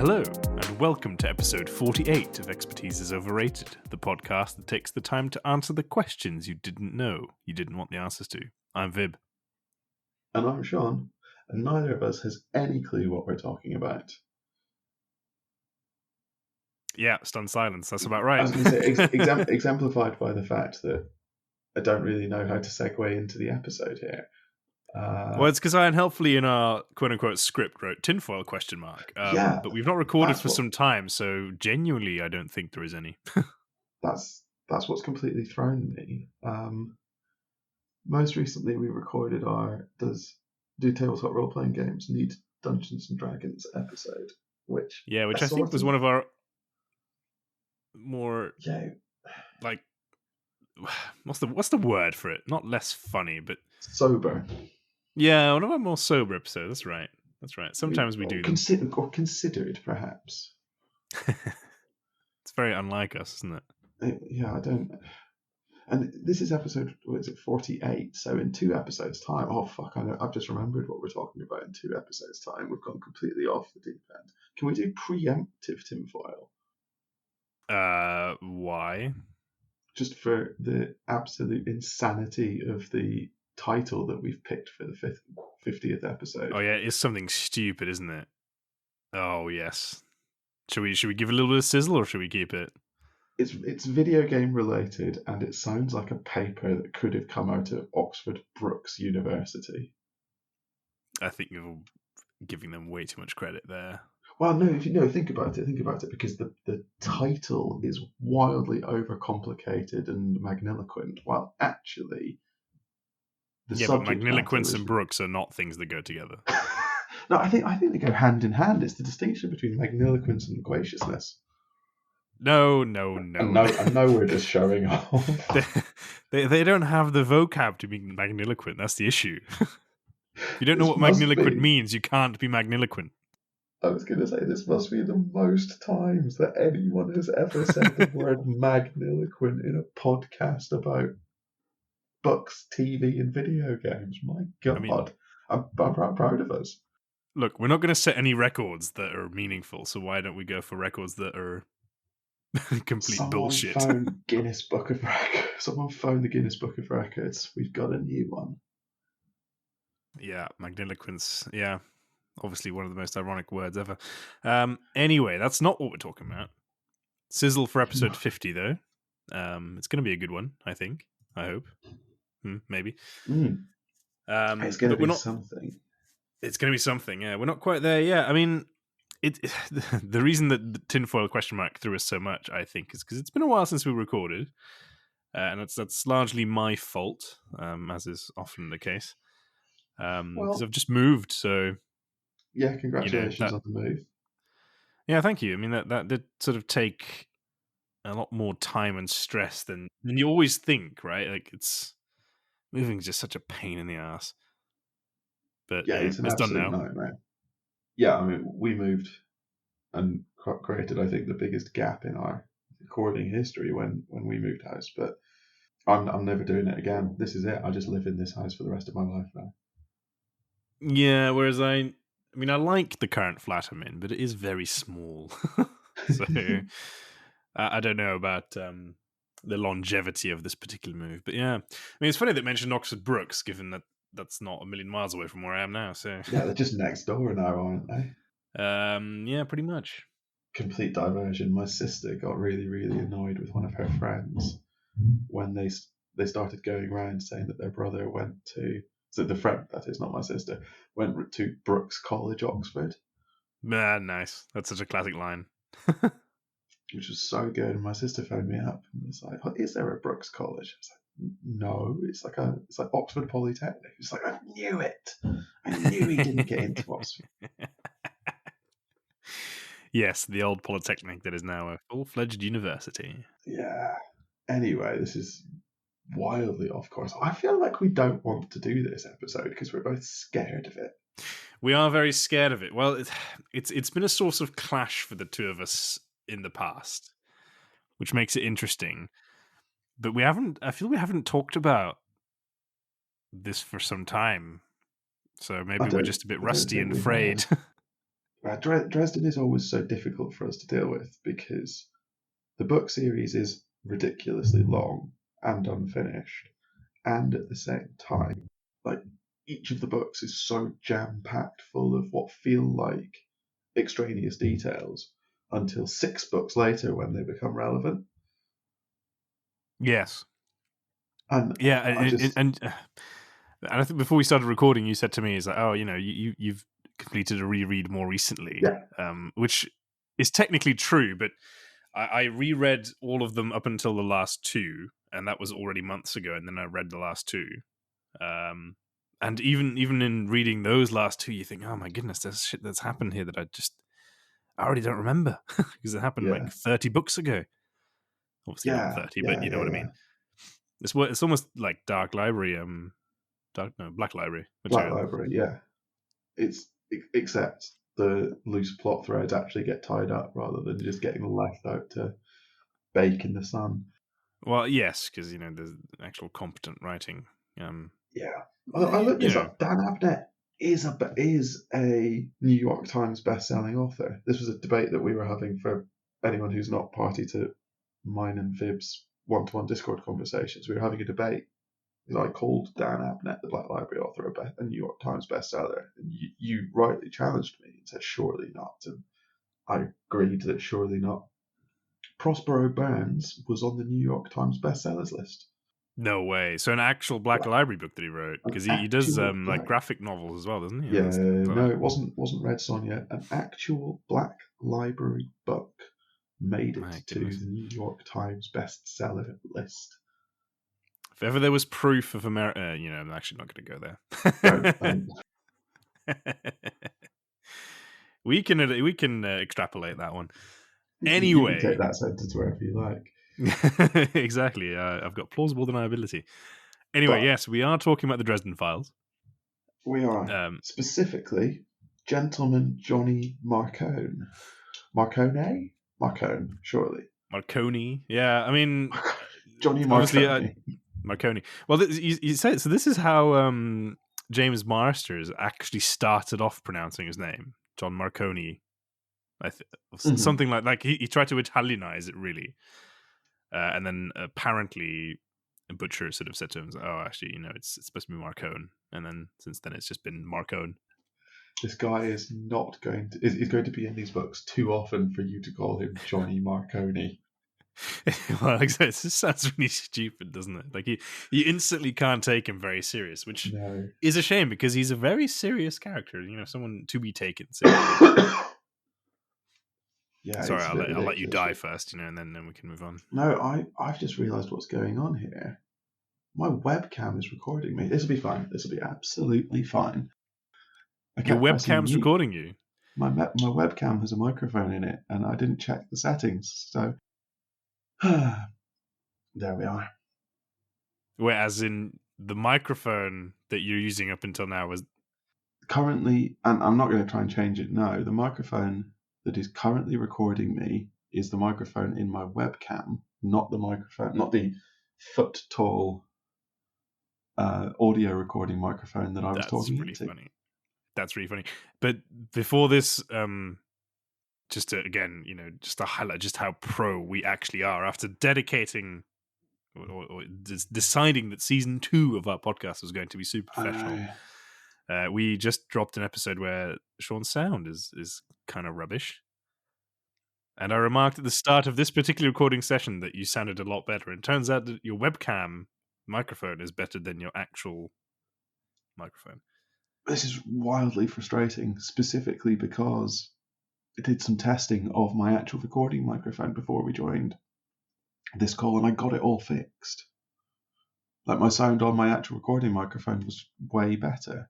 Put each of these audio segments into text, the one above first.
Hello, and welcome to episode 48 of Expertise is Overrated, the podcast that takes the time to answer the questions you didn't know you didn't want the answers to. I'm Vib. And I'm Sean, and neither of us has any clue what we're talking about. Yeah, stunned silence, that's about I right. was going to say, exemplified by the fact that I don't really know how to segue into the episode here. Well, it's because I unhelpfully in our quote-unquote script wrote tinfoil ? But we've not recorded for some time, so genuinely I don't think there is any. That's what's completely thrown me. Most recently we recorded our Do Tabletop Role-Playing Games Need Dungeons & Dragons episode, which I think was one of our more... like... What's the word for it? Not less funny, but... sober. Yeah, one of our more sober episodes. That's right. Sometimes we do them. Considered, perhaps. It's very unlike us, isn't it? Yeah, I don't... And this is episode, 48? So in 2 episodes' time... Oh, fuck, I know. I've just remembered what we're talking about in 2 episodes' time. We've gone completely off the deep end. Can we do preemptive tinfoil? Why? Just for the absolute insanity of the title that we've picked for the 50th episode. Oh yeah, it's something stupid, isn't it? Oh yes. Should we give a little bit of sizzle, or should we keep it? It's video game related, and it sounds like a paper that could have come out of Oxford Brookes University. I think you're giving them way too much credit there. Well, no, think about it, because the title is wildly overcomplicated and magniloquent, while actually but magniloquence and Brooks are not things that go together. No, I think they go hand in hand. It's the distinction between magniloquence and loquaciousness. No. I know we're just showing off. They don't have the vocab to be magniloquent. That's the issue. If you don't know what magniloquent means, you can't be magniloquent. I was going to say, this must be the most times that anyone has ever said the word magniloquent in a podcast about books, TV, and video games. My God, I'm proud of us. Look, we're not going to set any records that are meaningful, so why don't we go for records that are complete bullshit? Someone phoned the Guinness Book of Records. We've got a new one. Yeah, magniloquence. Yeah, obviously one of the most ironic words ever. Anyway, that's not what we're talking about. Sizzle for episode 50, though. It's going to be a good one, I think. I hope. Maybe. It's going to be something. It's going to be something, yeah. We're not quite there yet. I mean, the reason that the tinfoil ? Threw us so much, I think, is because it's been a while since we recorded. And that's largely my fault, as is often the case. Because I've just moved, so... Yeah, congratulations on the move. Yeah, thank you. I mean, that did sort of take a lot more time and stress than you always think, right? Like, moving is just such a pain in the ass. But yeah, it's done now. Nightmare. Yeah, I mean, we moved and created, I think, the biggest gap in our recording history when we moved house. But I'm never doing it again. This is it. I just live in this house for the rest of my life now. Yeah, whereas I like the current flat I'm in, but it is very small. So I don't know about the longevity of this particular move. But yeah, I mean, it's funny that mentioned Oxford Brookes, given that that's not a million miles away from where I am now. So yeah, they're just next door now, aren't they? Yeah, pretty much. Complete diversion. My sister got really, really annoyed with one of her friends when they started going around saying that their brother went to... So the friend, that is not my sister, went to Brookes College, Oxford. Nice. That's such a classic line. Which was so good. And my sister phoned me up and was like, is there a Brookes College? I was like, no, it's like Oxford Polytechnic. It's like, I knew it. I knew he didn't get into Oxford. Yes, the old Polytechnic that is now a full-fledged university. Yeah. Anyway, this is wildly off course. I feel like we don't want to do this episode because we're both scared of it. We are very scared of it. Well, it's been a source of clash for the two of us in the past, which makes it interesting. But I feel we haven't talked about this for some time. So maybe we're just a bit rusty and afraid. Dresden is always so difficult for us to deal with because the book series is ridiculously long and unfinished, and at the same time, like each of the books is so jam packed full of what feel like extraneous details until 6 books later when they become relevant. Yes. And Yeah, I just, and I think before we started recording, you said to me, "Is like, oh, you've completed a reread more recently," yeah, which is technically true, but I reread all of them up until the last two, and that was already months ago. And then I read the last two, and even in reading those last two, you think, "Oh my goodness, there's shit that's happened here that I already don't remember because it happened like yeah, 30 books ago." Obviously not yeah, 30, but yeah, you know yeah, what I yeah. mean. It's almost like Dark Library, Black Library Black material. Library, yeah. It's except the loose plot threads actually get tied up rather than just getting left out to bake in the sun. Well, yes, because there's actual competent writing. Yeah, I looked You this know, up. Dan Abnett is a New York Times best-selling author. This was a debate that we were having for anyone who's not party to mine and Fib's one-to-one Discord conversations. We were having a debate. I called Dan Abnett, the Black Library author, a New York Times bestseller, and you rightly challenged me and said surely not, and I agreed that surely not. Prospero Burns was on the New York Times bestsellers list. no way. So an actual Black Like, Library book that he wrote, an because he does actual like black. graphic novels as well, doesn't he? Yeah, And things like no, that. it wasn't Red Sonja. An actual Black Library book made it My to goodness. the New York Times bestseller list. If ever there was proof of America, I'm actually not going to Don't, go there. we can extrapolate that one. you can take Anyway, that sentence wherever you like. exactly. I've got plausible deniability. Anyway, But yes, we are talking about the Dresden Files. we are Um, specifically Gentleman Johnny Marcone. Marcone? Marcone, surely. Marcone. Yeah, I mean, Johnny obviously, Marcone. Marconi. Well, you said so. This is how James Marsters actually started off pronouncing his name, John Marconi. Mhm. Something like he tried to Italianize it really, and then apparently a butcher sort of said to him, "Oh, actually, it's supposed to be Marcone," and then since then it's just been Marcone. This guy is not going to is going to be in these books too often for you to call him Johnny Marconi. Well, like I said, it just sounds really stupid, doesn't it? Like you instantly can't take him very serious, which No. is a shame because he's a very serious character. Someone to be taken seriously. Yeah, Sorry, it's a bit I'll let you ridiculous. die first, and then we can move on. No, I've just realised what's going on here. My webcam is recording me. This will be fine. This will be absolutely fine. I Your kept pressing webcam's mute. recording you. My webcam has a microphone in it, and I didn't check the settings. So there we are. Whereas in the microphone that you're using up until now was Currently, and I'm not going to try and change it now. The microphone that is currently recording me is the microphone in my webcam, not the foot tall audio recording microphone that I was that's talking really into. funny. That's really funny. But before this, just to again, just to highlight just how pro we actually are after dedicating or deciding that season 2 of our podcast was going to be super I professional. know. We just dropped an episode where Sean's sound is kind of rubbish. And I remarked at the start of this particular recording session that you sounded a lot better. And it turns out that your webcam microphone is better than your actual microphone. This is wildly frustrating, specifically because I did some testing of my actual recording microphone before we joined this call, and I got it all fixed. Like my sound on my actual recording microphone was way better.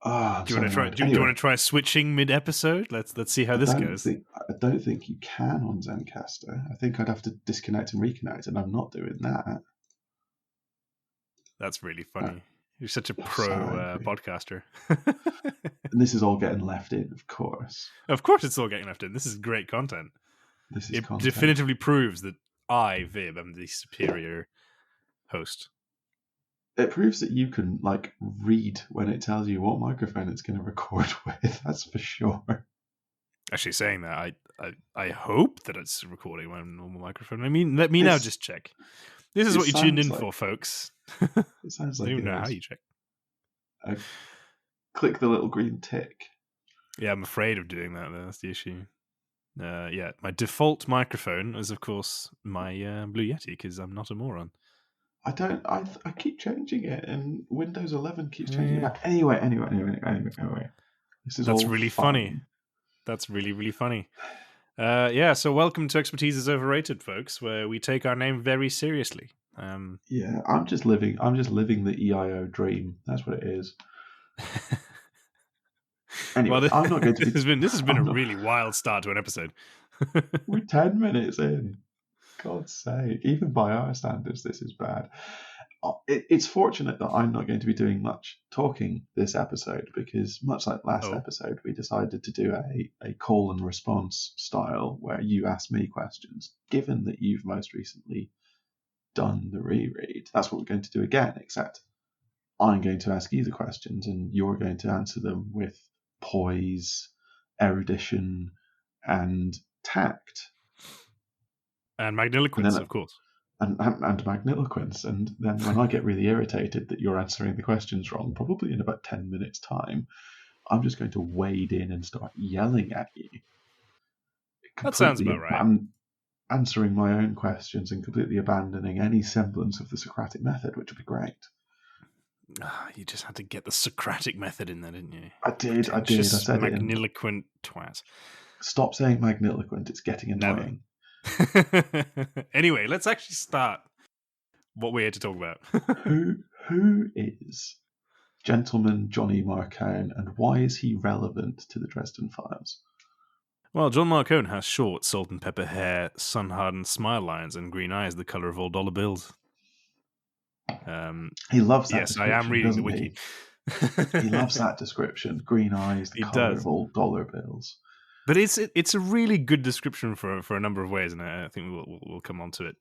I'm Do you so want to try? annoyed. Do you Anyway, want to try switching mid-episode? Let's see how this goes. I don't think you can on Zencaster. I think I'd have to disconnect and reconnect, and I'm not doing that. That's really Uh, funny. You're such a I'm so pro angry. podcaster. And this is all getting left in, of course. Of course, it's all getting left in. This is great content. This is It content. definitively proves that I, Vib, am the superior host. It proves that you can like read when it tells you what microphone it's going to record with. That's for sure. Actually, saying that, I hope that it's recording my normal microphone. I mean, let me now It's just check. This is it what you tuned sounds in like for, folks. it sounds I don't like even it know how is. you check. Click the little green tick. Yeah, I'm afraid of doing that, though. That's the issue. Yeah, my default microphone is, of course, my Blue Yeti, because I'm not a moron. I don't. I keep changing it, and Windows 11 keeps changing it Yeah. back. Anyway. This is That's all really funny. fine. That's really, really funny. Yeah, so welcome to Expertise is Overrated, folks, where we take our name very seriously. Yeah, I'm just living the EIO dream. That's what it is. Well, Anyway, I'm not going to be. this has been a I'm not. really wild start to an episode. We're 10 minutes in. God's sake, even by our standards, this is bad. It's fortunate that I'm not going to be doing much talking this episode because, much like last Oh, episode, we decided to do a call and response style where you ask me questions. Given that you've most recently done the reread, that's what we're going to do again, except I'm going to ask you the questions and you're going to answer them with poise, erudition, and tact. and And magniloquence, then of course. and magniloquence. And then when I get really irritated that you're answering the questions wrong, probably in about 10 minutes' time, I'm just going to wade in and start yelling at you, That sounds completely about right. answering my own questions and completely abandoning any semblance of the Socratic method, which would be great. You just had to get the Socratic method in there, didn't you? I did. I Pretentious, said it in. magniloquent twat. Stop saying magniloquent. It's getting Never. annoying. Anyway, let's actually start what we're here to talk about. Who is Gentleman Johnny Marcone, and why is he relevant to the Dresden Files? Well, John Marcone has short, salt and pepper hair, sun-hardened smile lines, and green eyes the color of all dollar bills. He loves that Yes, I am description, reading the doesn't wiki. he? He loves that description. Green eyes, the He color does. of all dollar bills. But it's a really good description for a number of ways, and I think we'll come on to it.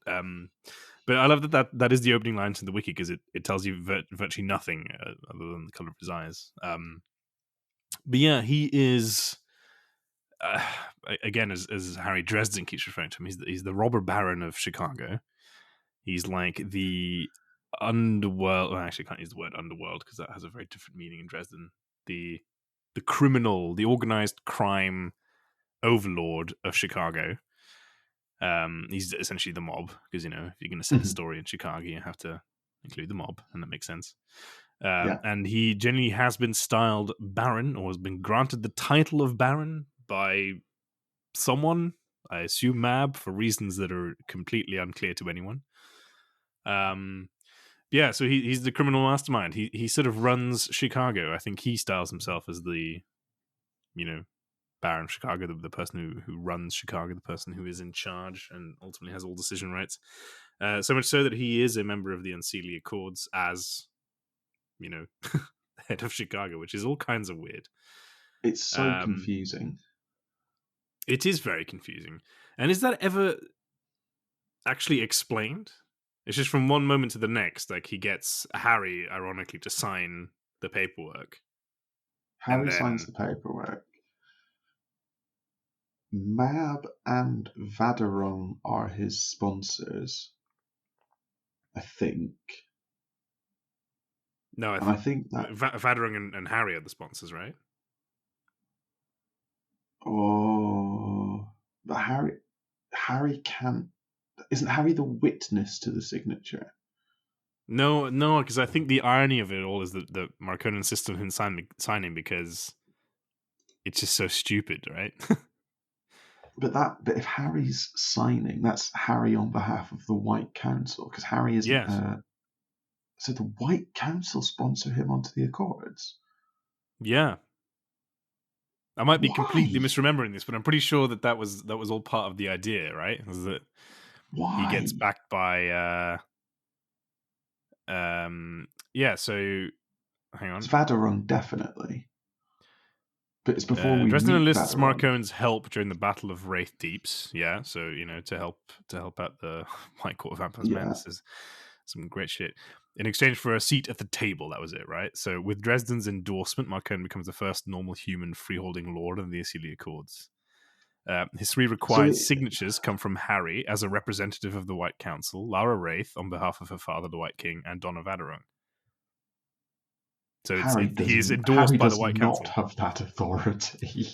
But I love that is the opening line to the wiki because it tells you virtually nothing other than the color of his eyes. But yeah, he is again as Harry Dresden keeps referring to him. He's the robber baron of Chicago. He's like the underworld. Well, I actually can't use the word underworld because that has a very different meaning in Dresden. The criminal, the organized crime overlord of Chicago. He's essentially the mob because if you're going to set a story in Chicago, you have to include the mob, and that makes sense. Yeah. And he generally has been styled Baron, or has been granted the title of Baron by someone. I assume Mab, for reasons that are completely unclear to anyone. Yeah, so he's the criminal mastermind. He sort of runs Chicago. I think he styles himself as the Baron of Chicago, the person who runs Chicago, the person who is in charge and ultimately has all decision rights. So much so that he is a member of the Unseelie Accords as, head of Chicago, which is all kinds of weird. It's so confusing. It is very confusing. And is that ever actually explained? It's just from one moment to the next, like he gets Harry, ironically, to sign the paperwork. Harry signs the paperwork. Mab and Vaderung are his sponsors, I think. No, I think that Vaderung and Harry are the sponsors, right? Oh, but Harry can't. Isn't Harry the witness to the signature? No, because I think the irony of it all is that Marcone insists on him signing because it's just so stupid, right? But if Harry's signing, that's Harry on behalf of the White Council, because Harry isn't. Yes. So the White Council sponsor him onto the Accords. Yeah. I might be Why? completely misremembering this, but I'm pretty sure that was all part of the idea, right? Was that Why? he gets backed by yeah, so hang on. It's Vaderung, definitely. But it's before we Dresden meet enlists Vaderung. Marcone's help during the Battle of Wraith Deeps. Yeah, so to help out the White Court of Vampires Yeah. Menaces. Some great shit. In exchange for a seat at the table, that was it, right? So with Dresden's endorsement, Marcone becomes the first normal human freeholding lord of the Ancilia Accords. His 3 So required signatures come from Harry as a representative of the White Council, Lara Wraith on behalf of her father, the White King, and Donna Vaderung. So he's endorsed Harry by the does White not Council. have that authority.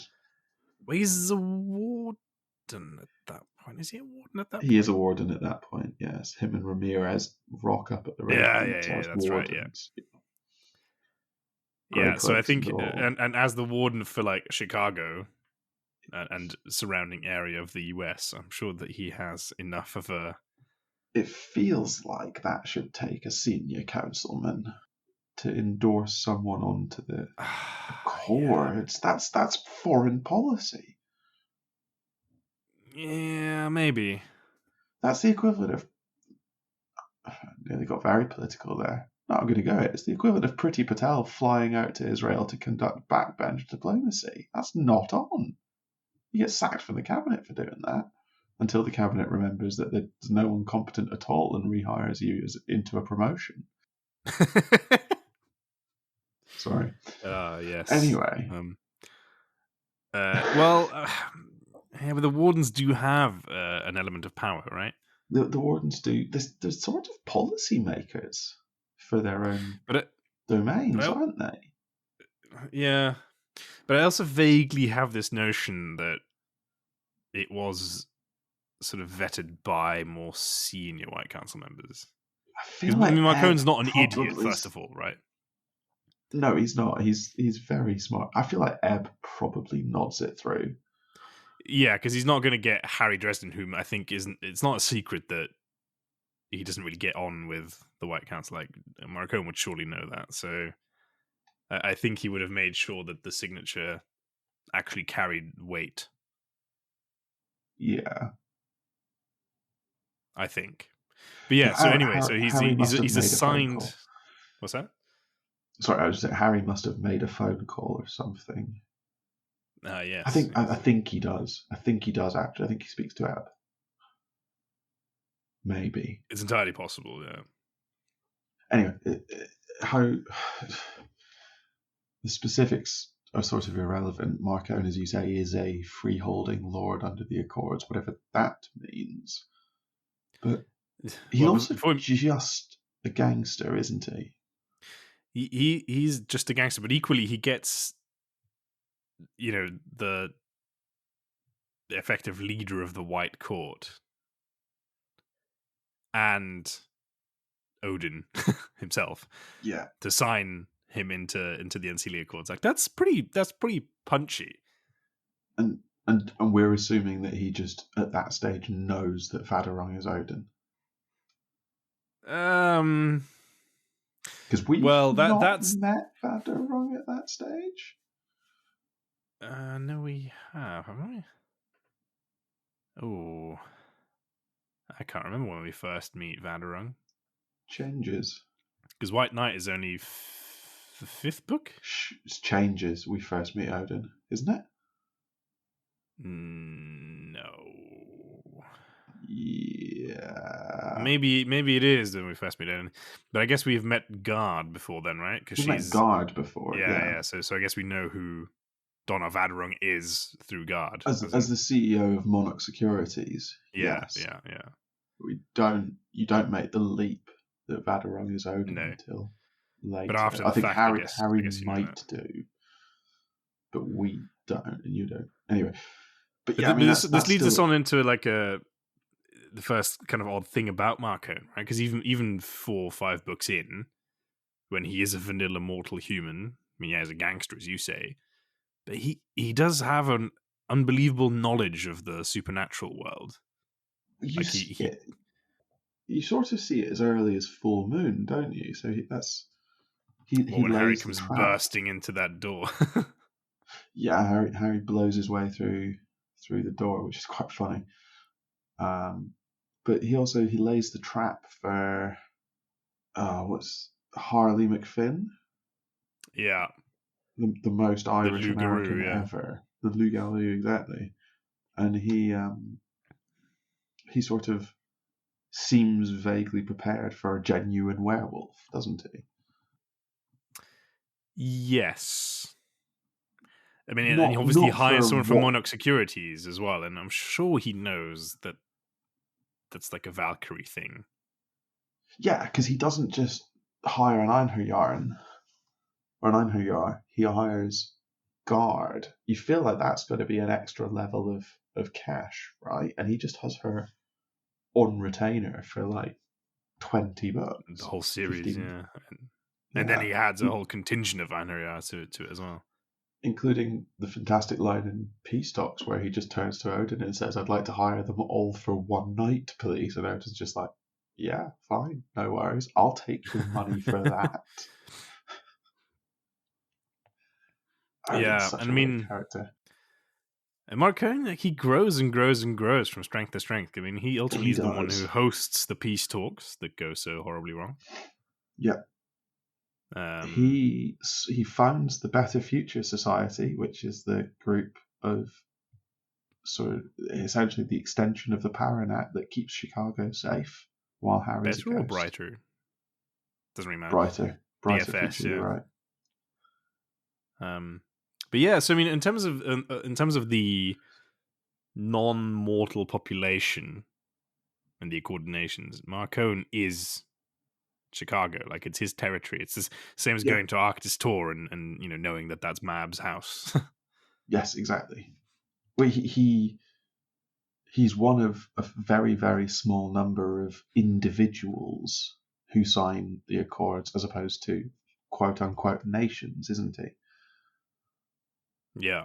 Well, he's a warden at that point. Is he a warden at that point? He is a warden at that point, yes. Him and Ramirez rock up at the residence Yeah, as that's right, wardens. Yeah, so I cloaks think, and all. and as the warden for like Chicago and surrounding area of the US, I'm sure that he has enough of a. It feels like that should take a senior councilman to endorse someone onto the Accords. That's foreign policy. Yeah, maybe. That's the equivalent of. Nearly got very political there. No, I'm going to go it. It's the equivalent of Priti Patel flying out to Israel to conduct backbench diplomacy. That's not on. You get sacked from the cabinet for doing that until the cabinet remembers that there's no one competent at all and rehires you into a promotion. Sorry. Yes. Anyway. Yeah, but the wardens do have an element of power, right? The wardens do. They're sort of policymakers for their own domains, aren't they? Yeah. But I also vaguely have this notion that it was sort of vetted by more senior White Council members. I feel like Marcone's not an idiot, first of all, right? No, he's not. He's very smart. I feel like Ebb probably nods it through. Yeah, because he's not going to get Harry Dresden, whom I think isn't. It's not a secret that he doesn't really get on with the White Council. Like Marcone would surely know that. So I think he would have made sure that the signature actually carried weight. Yeah, I think. But yeah. So anyway, so he's assigned. What's that? Sorry, I was just saying Harry must have made a phone call or something. Yes. I think he does. I think he does actually. I think he speaks to Ebb. Maybe. It's entirely possible, yeah. Anyway, how the specifics are sort of irrelevant. Marcone, as you say, is a freeholding lord under the Accords, whatever that means. But he's also just a gangster, isn't he? He's just a gangster, but equally he gets, the effective leader of the White Court and Odin himself, to sign him into the Ancilia Accords. Like that's pretty punchy. And we're assuming that he just at that stage knows that Vaderung is Odin. Because we've not met Vaderung at that stage. No, we haven't we? Oh, I can't remember when we first meet Vaderung. Changes. Because White Knight is only the 5th book? Changes. We first meet Odin, isn't it? No. Yeah. Maybe it is when we first meet Odin. But I guess we've met Guard before then, right? Because met Guard before. Yeah. So I guess we know who Donna Vaderung is through Guard. As the CEO of Monarch Securities. Yeah, yes. Yeah. You don't make the leap that Vaderung is Odin until later. But after I think fact, Harry I guess might do, but we don't, and you don't. Anyway, but this leads us on into like the first kind of odd thing about Marcone, right? Because even 4 or 5 books in, when he is a vanilla mortal human, I mean, he's a gangster, as you say, but he does have an unbelievable knowledge of the supernatural world. You sort of see it as early as full moon, don't you? So when Harry comes bursting into that door. Yeah, Harry blows his way through the door, which is quite funny. But he lays the trap for what's Harley McFinn? Yeah, the most Irish American ever, the Loup-Garou, exactly. And he sort of seems vaguely prepared for a genuine werewolf, doesn't he? Yes. I mean, and he Not obviously not hires for someone from what. Monarch Securities as well, and I'm sure he knows that that's like a Valkyrie thing. Yeah, because he doesn't just hire an Einherjar or an Einherjar. He hires guard. You feel like that's going to be an extra level of cash, right? And he just has her on retainer for like The $20, whole series, 15. yeah. And then Yeah, he adds a whole contingent of Einherjar to it as well. including the fantastic line in Peace Talks where he just turns to Odin and says, "I'd like to hire them all for one night, please." And Odin's just like, "Yeah, fine, no worries. I'll take your money for that." Odin's Yeah, such and I a weird mean, character. and Marcone, like, he grows and grows and grows from strength to strength. I mean, he ultimately He is the one who does. hosts the peace talks that go so horribly wrong. Yeah. Um, He founds the Better Future Society, which is the group of sort of essentially the extension of the power net that keeps Chicago safe while Harry's a better or ghost. brighter? Doesn't really matter. Brighter BFS, future. You're yeah. right. But yeah, so I mean, in terms of the non-mortal population and the coordinations, Marcone is Chicago. Like, it's his territory. It's the same as Yeah. going to Arctis Tor and knowing that that's Mab's house. Yes, exactly. Well, he's one of a very, very small number of individuals who sign the Accords as opposed to quote unquote nations, isn't he? Yeah,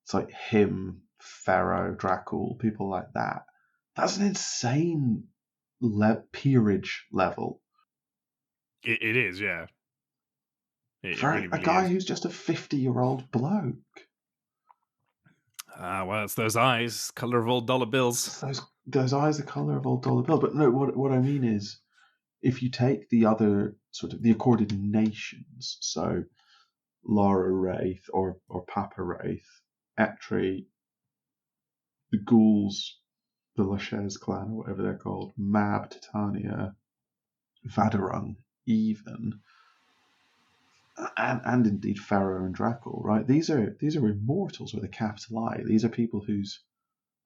It's like him, Pharaoh, Dracul, people like that. That's an insane peerage level it is. Yeah, it for really, a really guy is. who's just a 50-year-old bloke. Well, it's those eyes, color of old dollar bills. So those eyes the colour of old dollar bill. But no, what I mean is, if you take the other sort of the accorded nations, so Laura Wraith or Papa Wraith, Etri, the Ghouls, the Lachaise clan or whatever they're called, Mab, Titania, Vadarung, even, and indeed Pharaoh and Dracul, right? These are immortals with a capital I. These are people whose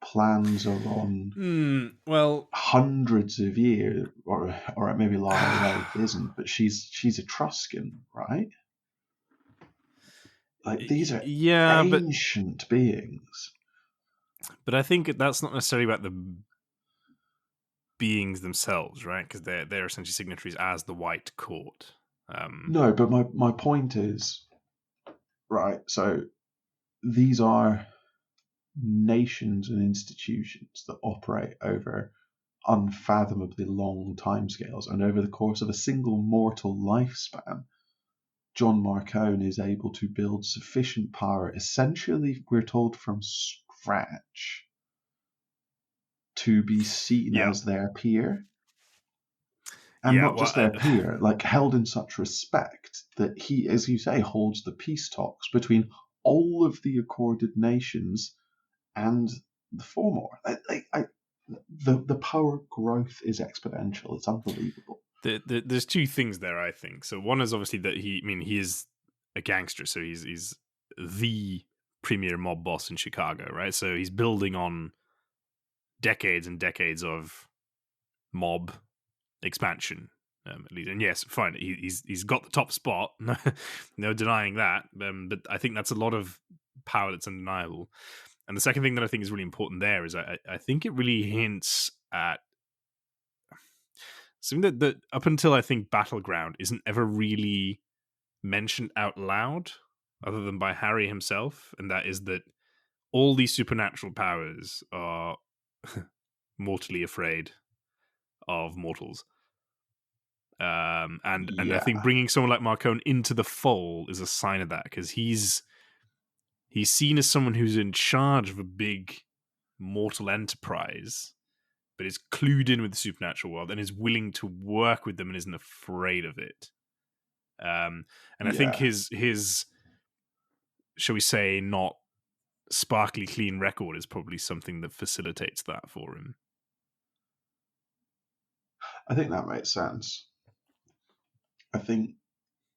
plans are on Well, hundreds of years, or maybe Laura Wraith isn't, but she's Etruscan, right? Like these are yeah, ancient beings. but I think that's not necessarily about the beings themselves, right? Because they're essentially signatories as the White Court. No, but my point is, right, so these are nations and institutions that operate over unfathomably long timescales, and over the course of a single mortal lifespan, John Marcone is able to build sufficient power, essentially, we're told, from scratch, to be seen Yeah, as their peer. And yeah. not Well, just their peer, like held in such respect that he, as you say, holds the peace talks between all of the accorded nations and the Formor. The power growth is exponential. It's unbelievable. there's two things there, I think. So one is obviously that he is a gangster, so he's the premier mob boss in Chicago, right? So he's building on decades and decades of mob expansion, at least. And yes, fine, he's got the top spot, no denying that. But I think that's a lot of power that's undeniable. And the second thing that I think is really important there is I think it really hints at something that up until I think Battleground isn't ever really mentioned out loud, other than by Harry himself, and that is that all these supernatural powers are mortally afraid of mortals. And I think Yeah, bringing someone like Marcone into the fold is a sign of that, because he's seen as someone who's in charge of a big mortal enterprise, but is clued in with the supernatural world and is willing to work with them and isn't afraid of it. And I think yeah. his shall we say not sparkly clean record is probably something that facilitates that for him. I think that makes sense. I think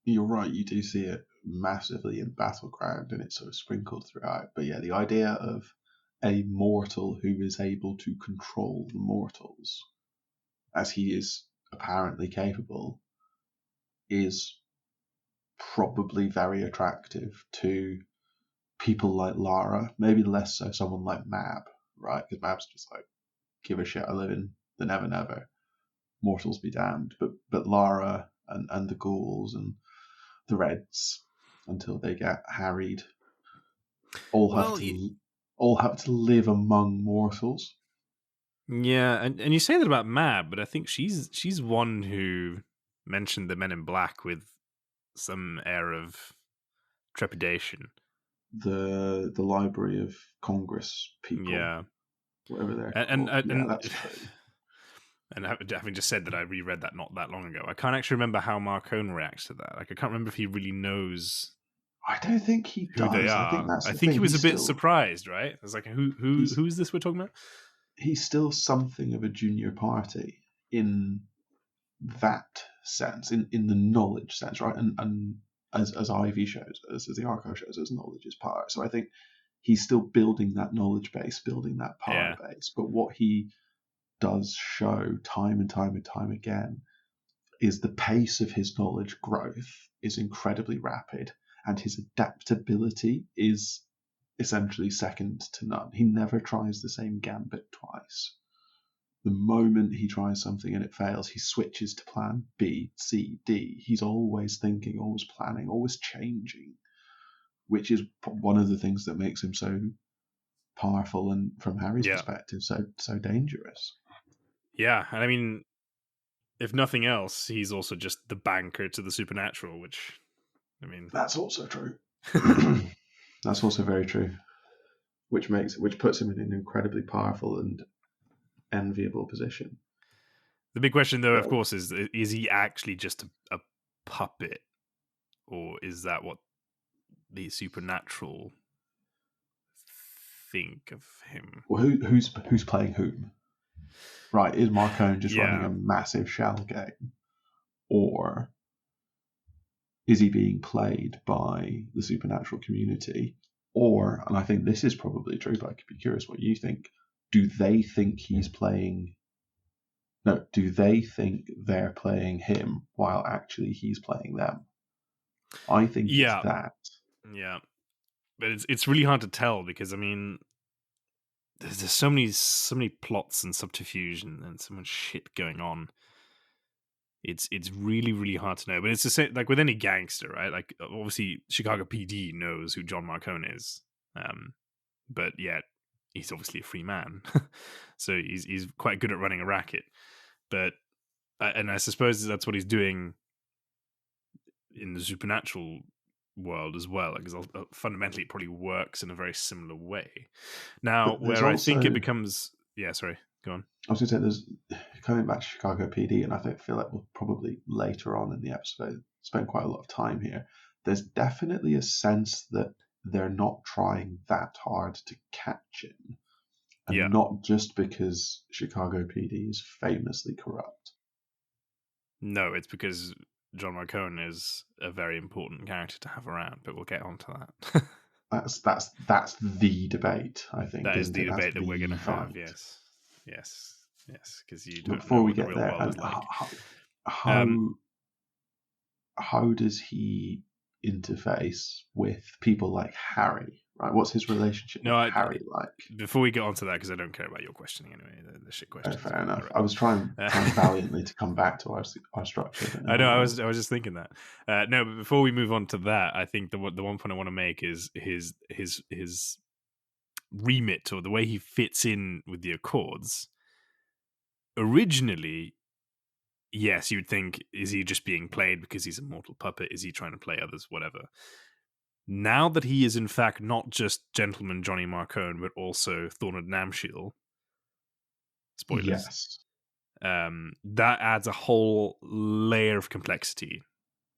you're right. You do see it massively in Battleground, and it's sort of sprinkled throughout. But yeah, the idea of a mortal who is able to control the mortals, as he is apparently capable, is probably very attractive to people like Lara. Maybe less so someone like Mab, right? Because Mab's just like, give a shit, I live in the Never Never. Mortals be damned. But Lara and the ghouls and the Reds, until they get harried, all have Well, to all have to live among mortals. yeah, and you say that about Mab, but I think she's one who mentioned the Men in Black with some air of trepidation. The Library of Congress people, Yeah, whatever they're and called. and Yeah, and, that's true. and having just said that, I reread that not that long ago. I can't actually remember how Marcone reacts to that. Like, I can't remember if he really knows I don't think he who they does. I think are. that's I the think he thing. was a bit surprised, right? I was like, He's who is this we're talking about? he's still something of a junior party in that sense, in the knowledge sense, right? And as Ivy shows us, as the Arco shows us, knowledge is power. So I think he's still building that knowledge base, building that power Yeah, base. But what he does show time and time and time again is the pace of his knowledge growth is incredibly rapid, and his adaptability is essentially second to none. He never tries the same gambit twice. The moment he tries something and it fails, he switches to plan B, C, D. He's always thinking, always planning, always changing, which is one of the things that makes him so powerful and, from Harry's yeah, perspective, so dangerous. yeah. And I mean, if nothing else, he's also just the banker to the supernatural, which, I mean, That's also true. That's also very true. Which puts him in an incredibly powerful and enviable position. the big question, though, of But course, is he actually just a puppet, or is that what the supernatural think of him? well, who's playing whom? Right, is Marcone just running Yeah, a massive shell game, or is he being played by the supernatural community? Or, and I think this is probably true, but I could be curious what you think. Do they think he's playing? No, do they think they're playing him while actually he's playing them? I think it's yeah, that. yeah. But it's really hard to tell because, I mean, there's so many plots and subterfuge and so much shit going on. It's really really hard to know. But it's the same like with any gangster, right? Like, obviously Chicago PD knows who John Marcone is, but yet he's obviously a free man, so he's quite good at running a racket. But and I suppose that's what he's doing in the supernatural world as well, because fundamentally it probably works in a very similar way. Now, But there's where I think it also, becomes, yeah, sorry, go on. I was going to say, there's coming back to Chicago PD, and I feel like we'll probably later on in the episode spend quite a lot of time here. There's definitely a sense that they're not trying that hard to catch him, Yeah, and not just because Chicago PD is famously corrupt. no, it's because John Marcone is a very important character to have around, but we'll get on to that. That's the debate, I think, That is isn't the it? That's debate that we're going the to have. fight. Yes, yes, yes, because you But don't before know we what the get real there, world and is like. Um, how how does he interface with people like Harry? Right, what's his relationship no, with Harry like? before we get on to that, because I don't care about your questioning anyway. The shit Oh, questions fair are enough. I irrelevant. was trying valiantly to come back to our structure, but I know. never mind. I was just thinking that. No, but before we move on to that, I think the one point I want to make is his remit, or the way he fits in with the Accords. Originally, yes, you'd think, is he just being played because he's a mortal puppet? Is he trying to play others? Whatever. Now that he is in fact not just Gentleman Johnny Marcone, but also Thornard Namshiel, spoilers, Yes. that adds a whole layer of complexity.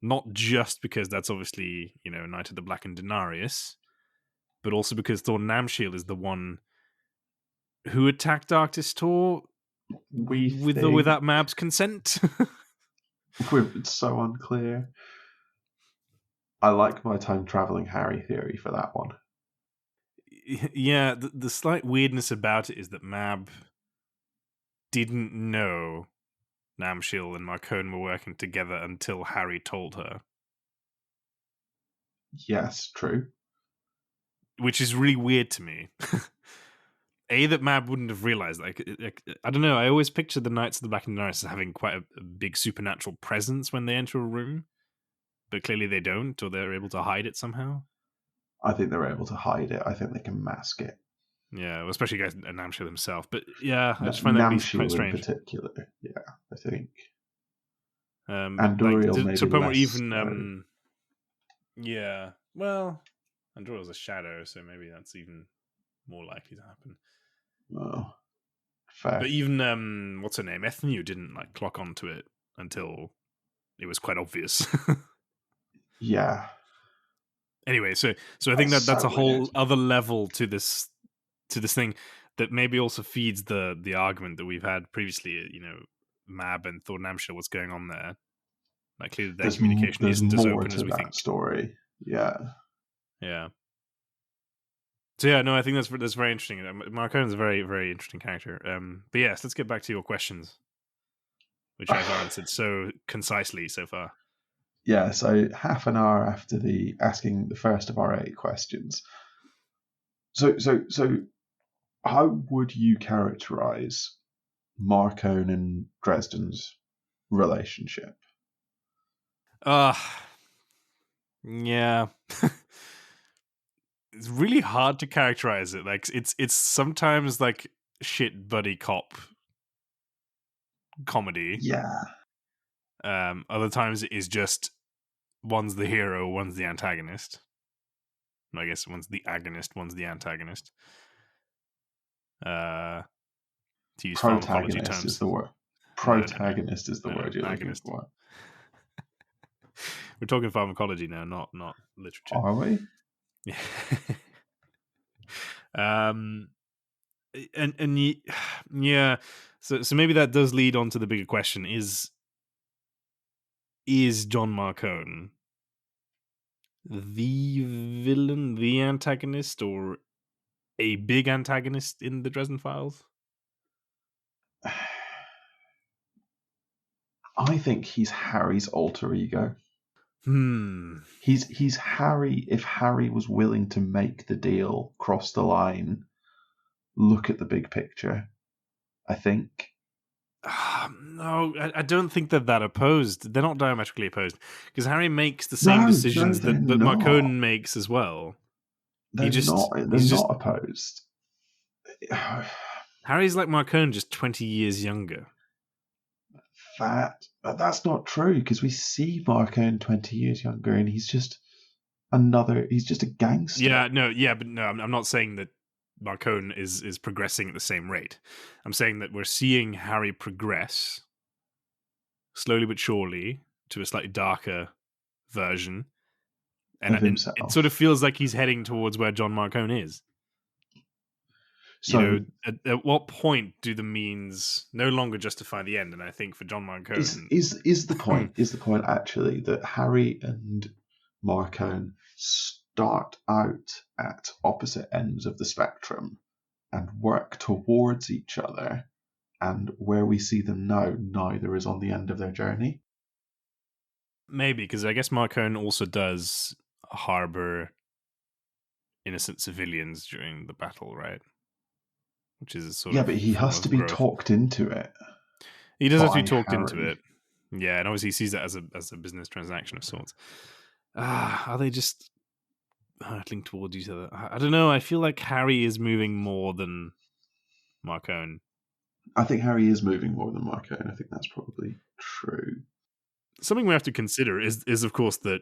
Not just because that's obviously, Knight of the Blackened Denarius, but also because Thornard Namshiel is the one who attacked Arctis Tor. We with or think without Mab's consent. it's so unclear. I like my time traveling Harry theory for that one. Yeah, the slight weirdness about it is that Mab didn't know Namshil and Marcone were working together until Harry told her, Yes, true. which is really weird to me. That Mab wouldn't have realized. Like, I don't know. I always picture the Knights of the Black and Norris as having quite a big supernatural presence when they enter a room, but clearly they don't, or they're able to hide it somehow. I think they're able to hide it. I think they can mask it. Yeah, well, especially guys Namshil himself. But yeah, I just find that really quite Namshil in strange. particular. Yeah, I think. But like Anduriel to maybe a point where less even so. yeah, well, Andoriel's a shadow, so maybe that's even more likely to happen. Oh, fair. But even what's her name, Ethnu didn't like clock onto it until it was quite obvious. Yeah. Anyway, so I think that's so a whole weird. other level to this thing that maybe also feeds the argument that we've had previously. You know, Mab and Thor Namshil, what's going on there? Like clearly their communication There's isn't as more open to as we that think. story. Yeah. Yeah. So yeah, no, I think that's very interesting. Marcone's a very, very interesting character. But yes, let's get back to your questions, which I've answered so concisely so far. Yeah, so half an hour after the asking the first of our 8 questions. So how would you characterize Marcone and Dresden's relationship? Yeah. It's really hard to characterize it. Like it's sometimes like shit buddy cop comedy. Yeah. Other times it is just one's the hero, one's the antagonist. I guess one's the agonist, one's the antagonist. To use pharmacology Protagonist is terms. the word. No. Protagonist is the word you're looking Agonist. for. We're talking pharmacology now, not literature. Are we? Yeah. And yeah. So maybe that does lead on to the bigger question: Is John Marcone the villain, the antagonist, or a big antagonist in the Dresden Files? I think he's Harry's alter ego. He's Harry if Harry was willing to make the deal, cross the line, look at the big picture. I think. No, I don't think they're that opposed. They're not diametrically opposed because Harry makes the same decisions that Marcone makes as well. They're not opposed. Harry's like Marcone, just 20 years younger. That's not true because we see Marcone 20 years younger, and he's just a gangster. But no, I'm not saying that Marcone is progressing at the same rate. I'm saying that we're seeing Harry progress slowly but surely to a slightly darker version, and of himself. It sort of feels like he's heading towards where John Marcone is. So, at what point do the means no longer justify the end? And I think for John Marcone, is the point actually that Harry and Marcone start out at opposite ends of the spectrum and work towards each other, and where we see them now, neither is on the end of their journey. Maybe because I guess Marcone also does harbor innocent civilians during the battle, right? Which is a sort of but he has to be talked into it. He does have to be talked into it. Yeah, and obviously he sees that as a business transaction of sorts. Are they just hurtling towards each other? I don't know. I feel like Harry is moving more than Marcone. I think Harry is moving more than Marcone. I think that's probably true. Something we have to consider is of course that,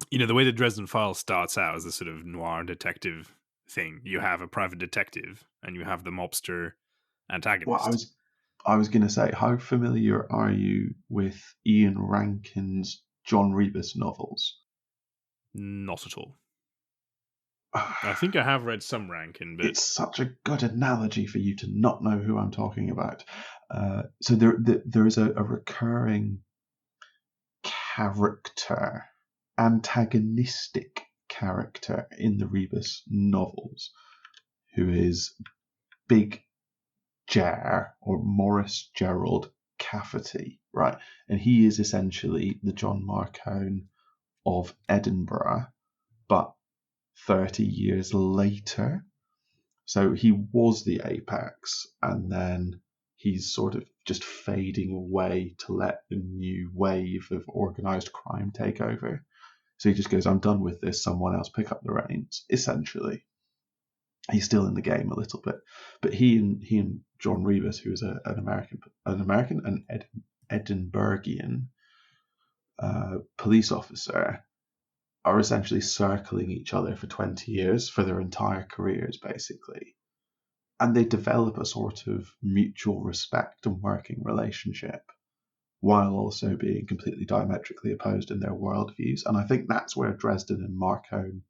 you know, the way the Dresden Files starts out as a sort of noir detective thing. You have a private detective and you have the mobster antagonist. Well, I was going to say, how familiar are you with Ian Rankin's John Rebus novels? Not at all. I think I have read some Rankin, but it's such a good analogy for you to not know who I'm talking about. So there's a recurring character, antagonistic character in the Rebus novels, who is Big Ger, or Maurice Gerald Cafferty, right? And he is essentially the John Marcone of Edinburgh, but 30 years later. So he was the apex, and then he's sort of just fading away to let the new wave of organized crime take over. So he just goes, I'm done with this, someone else pick up the reins, essentially. He's still in the game a little bit. But he and John Rebus, who is an Edinburghian police officer, are essentially circling each other for 20 years, for their entire careers, basically. And they develop a sort of mutual respect and working relationship while also being completely diametrically opposed in their worldviews. And I think that's where Dresden and Marcone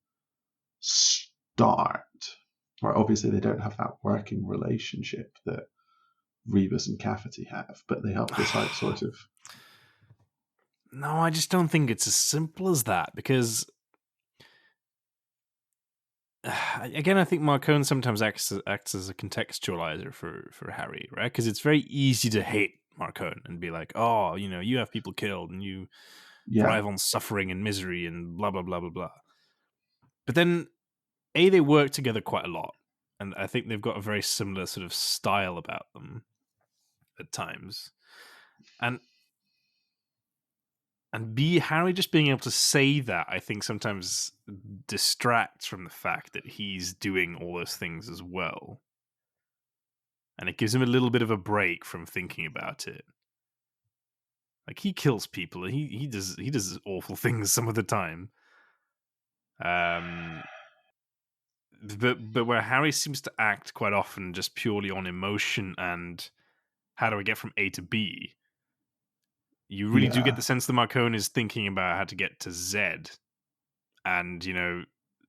start. Where obviously they don't have that working relationship that Rebus and Cafferty have, but they have this like sort of... No, I just don't think it's as simple as that, because again, I think Marcone sometimes acts as a contextualizer for Harry, right? Because it's very easy to hate Marcone and be like, oh, you have people killed and you thrive on suffering and misery and blah, blah, blah, blah, blah. But then, they work together quite a lot. And I think they've got a very similar sort of style about them at times. And B, Harry just being able to say that, I think sometimes distracts from the fact that he's doing all those things as well. And it gives him a little bit of a break from thinking about it. Like, he kills people, and he does awful things some of the time. But where Harry seems to act quite often just purely on emotion and how do I get from A to B, you really do get the sense that Marcone is thinking about how to get to Z, and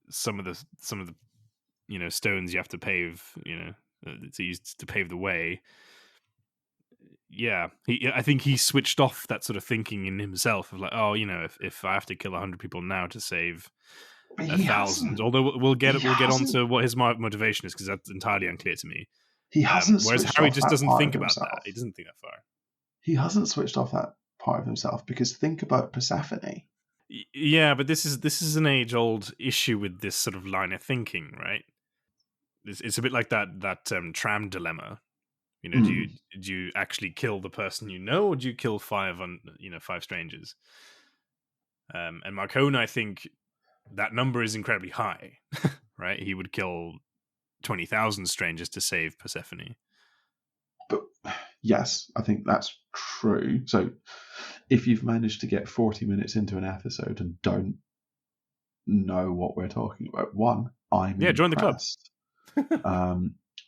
some of the stones you have to pave, to use to pave the way. Yeah, I think he switched off that sort of thinking in himself of like, oh, if I have to kill 100 people now to save 1,000, although we'll get on to what his motivation is, because that's entirely unclear to me. He hasn't whereas switched Harry off just that doesn't part think of about himself. that. He doesn't think that far. He hasn't switched off that part of himself, because think about Persephone. Yeah, but this is an age-old issue with this sort of line of thinking, right? It's a bit like that tram dilemma. Do you actually kill the person or do you kill five strangers? And Marcone, I think that number is incredibly high, right? He would kill 20,000 strangers to save Persephone. But yes, I think that's true. So if you've managed to get 40 minutes into an episode and don't know what we're talking about, one, I'm join the club.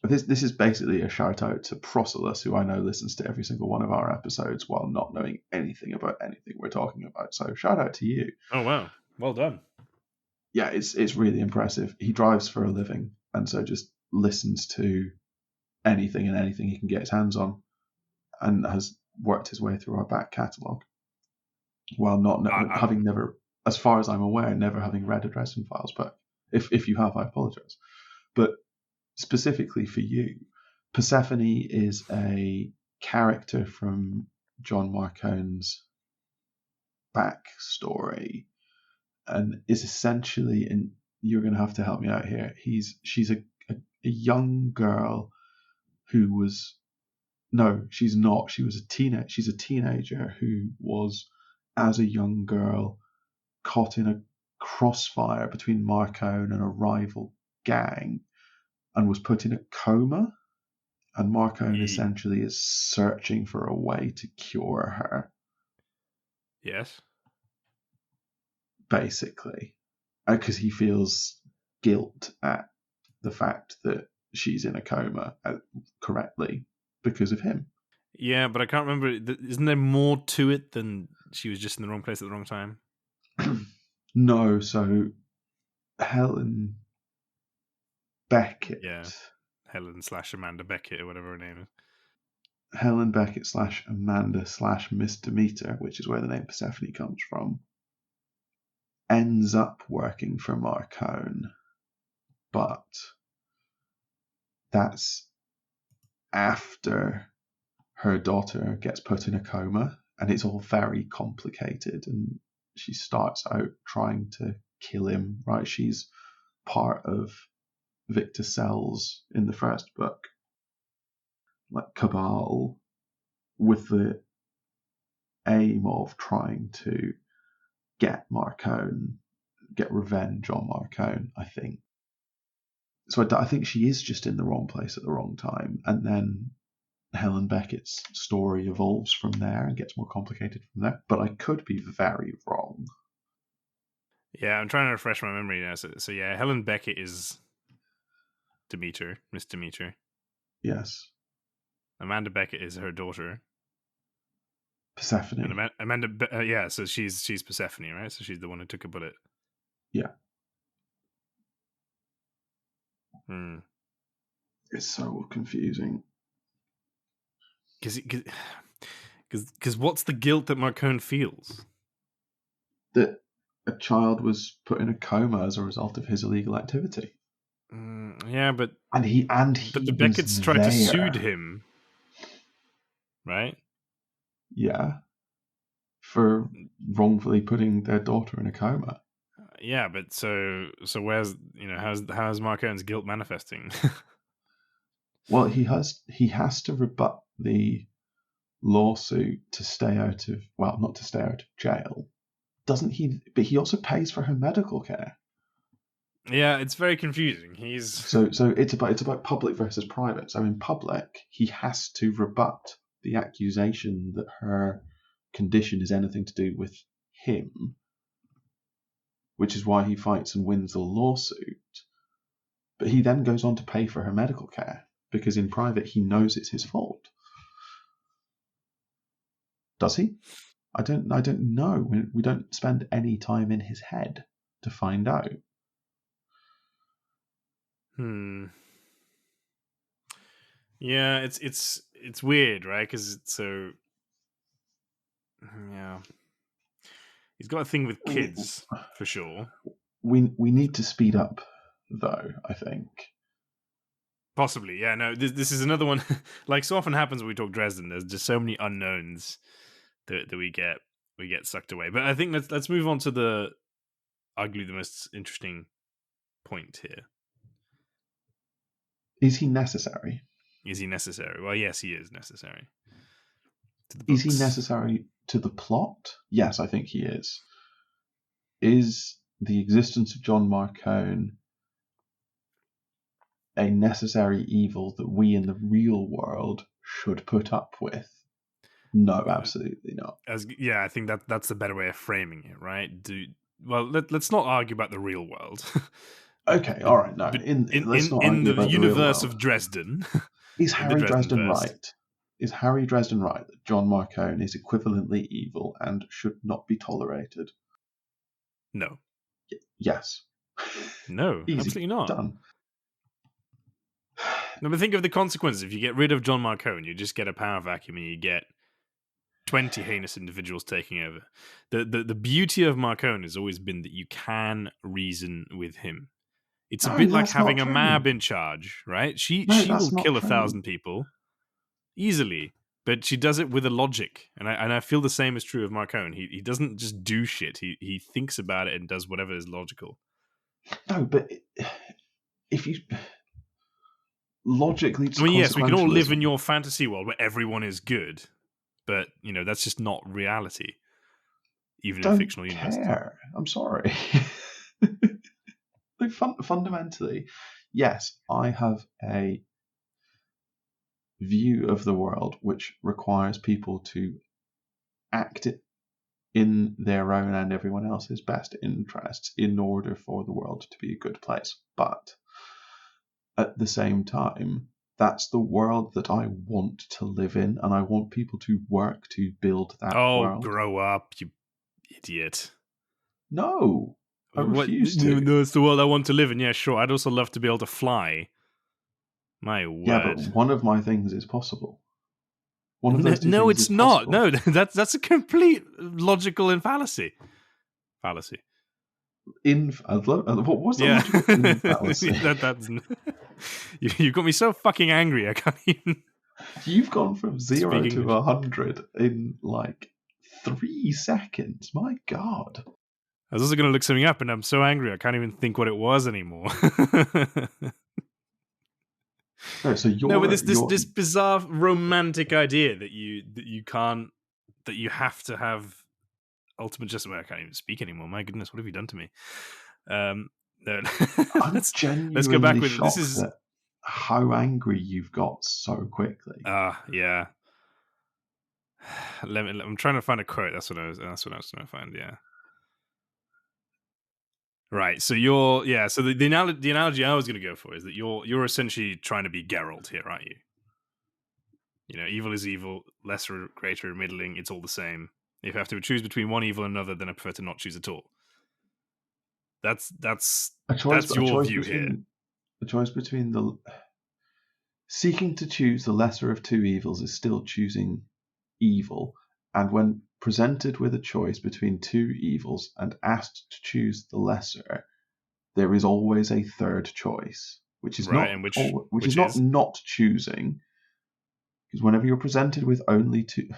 This is basically a shout out to Proselyus, who I know listens to every single one of our episodes while not knowing anything about anything we're talking about. So shout out to you. Oh wow, well done. Yeah, it's really impressive. He drives for a living, and so just listens to anything and anything he can get his hands on, and has worked his way through our back catalogue while not having never, as far as I'm aware, never having read a Dresden Files book. If you have, I apologize. But specifically for you, Persephone is a character from John Marcone's backstory, and is essentially, and you're going to have to help me out here, she's a young girl who was, no, she's not, she's a teenager who was, as a young girl, caught in a crossfire between Marcone and a rival gang, and was put in a coma, and Marcone essentially is searching for a way to cure her. Yes. Basically. Because he feels guilt at the fact that she's in a coma correctly because of him. Yeah, but I can't remember. Isn't there more to it than she was just in the wrong place at the wrong time? No, so Helen Beckett. Yeah, Helen / Amanda Beckett or whatever her name is. Helen Beckett / Amanda / Miss Demeter, which is where the name Persephone comes from, ends up working for Marcone, but that's after her daughter gets put in a coma, and it's all very complicated, and she starts out trying to kill him, right? She's part of Victor Sells in the first book, like cabal, with the aim of trying to get Marcone, get revenge on Marcone, I think. So I think she is just in the wrong place at the wrong time, and then Helen Beckett's story evolves from there and gets more complicated from there. But I could be very wrong. Yeah, I'm trying to refresh my memory now. So yeah, Helen Beckett is Demeter, Miss Demeter. Yes. Amanda Beckett is her daughter. Persephone. And Amanda, yeah, so she's Persephone, right? So she's the one who took a bullet. Yeah. It's so confusing. Because what's the guilt that Marcone feels? That a child was put in a coma as a result of his illegal activity. Yeah, but he the Beckett's was tried there. to sue him, right? Yeah, for wrongfully putting their daughter in a coma. Yeah, but so where's how's Marcone's guilt manifesting? Well, he has to rebut the lawsuit to stay out of, well, not to stay out of jail, doesn't he? But he also pays for her medical care. Yeah, it's very confusing. So it's about public versus private. So in public, he has to rebut the accusation that her condition is anything to do with him, which is why he fights and wins the lawsuit. But he then goes on to pay for her medical care because in private he knows it's his fault. Does he? I don't know. We don't spend any time in his head to find out. Yeah, it's weird, right? Because yeah, he's got a thing with kids for sure. We need to speed up, though. I think possibly, yeah. No, this is another one. Like so often happens when we talk Dresden. There's just so many unknowns that we get sucked away. But I think let's move on to the arguably the most interesting point here. Is he necessary? Is he necessary? Well, yes, he is necessary. Is he necessary to the plot? Yes, I think he is. Is the existence of John Marcone a necessary evil that we in the real world should put up with? No, absolutely not. I think that's the better way of framing it, right? Let's not argue about the real world. Okay, all right. No, let's not argue about the universe of Dresden. Is Harry Dresden right? Is Harry Dresden right that John Marcone is equivalently evil and should not be tolerated? No. Yes. No, absolutely not. Done. No, but think of the consequences. If you get rid of John Marcone, you just get a power vacuum and you get 20 heinous individuals taking over. The beauty of Marcone has always been that you can reason with him. It's a bit like having a Mab in charge, right? She will kill 1,000 people easily, but she does it with a logic. And I feel the same is true of Marcone. He doesn't just do shit. He thinks about it and does whatever is logical. No, but if you logically, yes, we can all live in your fantasy world where everyone is good, but that's just not reality. Even in a fictional universe. I'm sorry. Like fundamentally, yes, I have a view of the world which requires people to act in their own and everyone else's best interests in order for the world to be a good place. But at the same time, that's the world that I want to live in, and I want people to work to build that world. Oh, grow up, you idiot. No, I refuse to. No, it's the world I want to live in. Yeah, sure. I'd also love to be able to fly. My word. Yeah, but one of my things is possible. One of those two No, things it's is not. possible. No, that's a complete logical fallacy. Fallacy. What was the Yeah, logical in fallacy? that's you got me so fucking angry. I can't even You've gone from speak 0 to English. 100 in like 3 seconds. My God. I was also going to look something up, and I'm so angry I can't even think what it was anymore. No, so No, but you're this bizarre romantic idea that you can't, that you have to have ultimate justice. Well, I can't even speak anymore. My goodness, what have you done to me? No, I'm let's go back genuinely with it. This shocked is at how angry you've got so quickly. yeah. I'm trying to find a quote. That's what I was trying to find. Yeah. Right. So so the analogy I was going to go for is that you're essentially trying to be Geralt here, aren't you? You know, evil is evil, lesser, greater, middling, it's all the same. If I have to choose between one evil and another, then I prefer to not choose at all. That's your view here. A choice between the seeking to choose the lesser of two evils is still choosing evil, and when presented with a choice between two evils and asked to choose the lesser, there is always a third choice, which is Right, not and which is not choosing, because whenever you're presented with only two,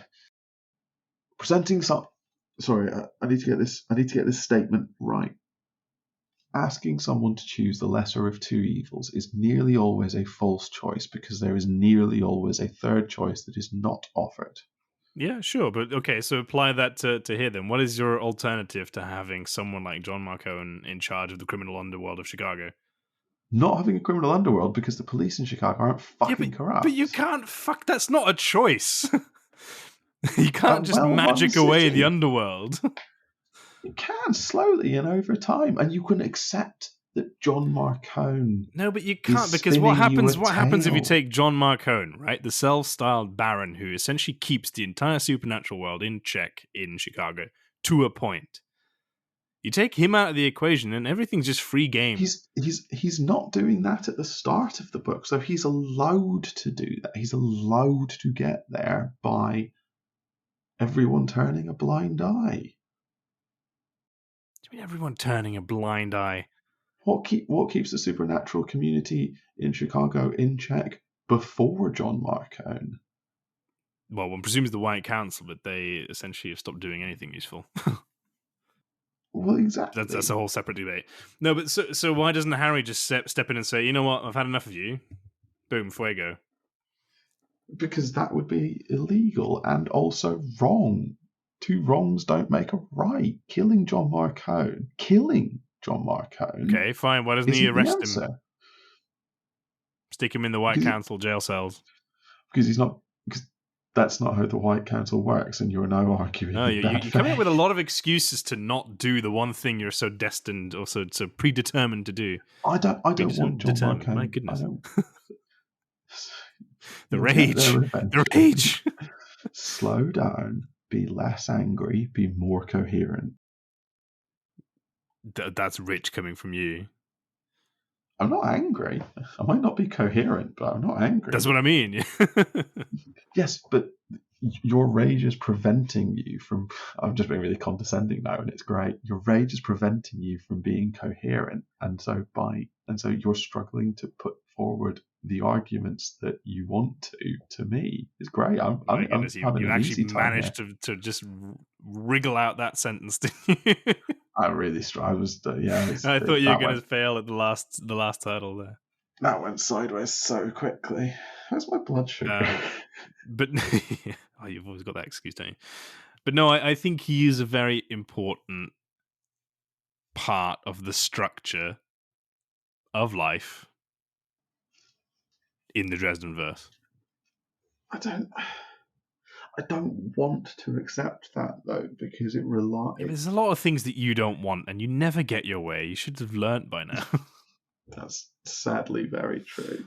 presenting some. Sorry, I need to get this statement right. Asking someone to choose the lesser of two evils is nearly always a false choice because there is nearly always a third choice that is not offered. Yeah, sure, but okay, so apply that to here then. What is your alternative to having someone like John Marcone in charge of the criminal underworld of Chicago? Not having a criminal underworld because the police in Chicago aren't fucking corrupt. But you can't that's not a choice. You can't just well-run magic away the city. underworld. You can slowly and over time, and you can accept that John Marcone. No, but you can't, because what happens if you take John Marcone, right? The self-styled baron who essentially keeps the entire supernatural world in check in Chicago to a point. You take him out of the equation and everything's just free game. He's not doing that at the start of the book, so he's allowed to do that. He's allowed to get there by everyone turning a blind eye. What do you mean everyone turning a blind eye? What keeps the supernatural community in Chicago in check before John Marcone? Well, one presumes the White Council, but they essentially have stopped doing anything useful. Well, exactly. That's a whole separate debate. No, but so why doesn't Harry just step in and say, you know what, I've had enough of you. Boom, fuego. Because that would be illegal and also wrong. Two wrongs don't make a right. Killing John Marcone. Okay, fine. Why doesn't he arrest him? Stick him in the White Council jail cells. Because that's not how the White Council works, and you're now arguing. No, you're coming up with a lot of excuses to not do the one thing you're so destined or so predetermined to do. I don't want John Marcone. My goodness. The rage. Slow down. Be less angry. Be more coherent. That's rich coming from you. I'm not angry. I might not be coherent, but I'm not angry. That's what I mean. Yes, but your rage is preventing you from. I'm just being really condescending now, and it's great. Your rage is preventing you from being coherent, and so you're struggling to put forward the arguments that you want to me. It's great. I'm having an easy time. You actually managed to just wriggle out that sentence, didn't you? I really I was I thought you were going to fail at the last hurdle there. That went sideways so quickly. How's my blood sugar? But you've always got that excuse, don't you? But no, I think he is a very important part of the structure of life in the Dresden verse. I don't want to accept that though, because it relies. Yeah, there's a lot of things that you don't want, and you never get your way. You should have learnt by now. That's sadly very true.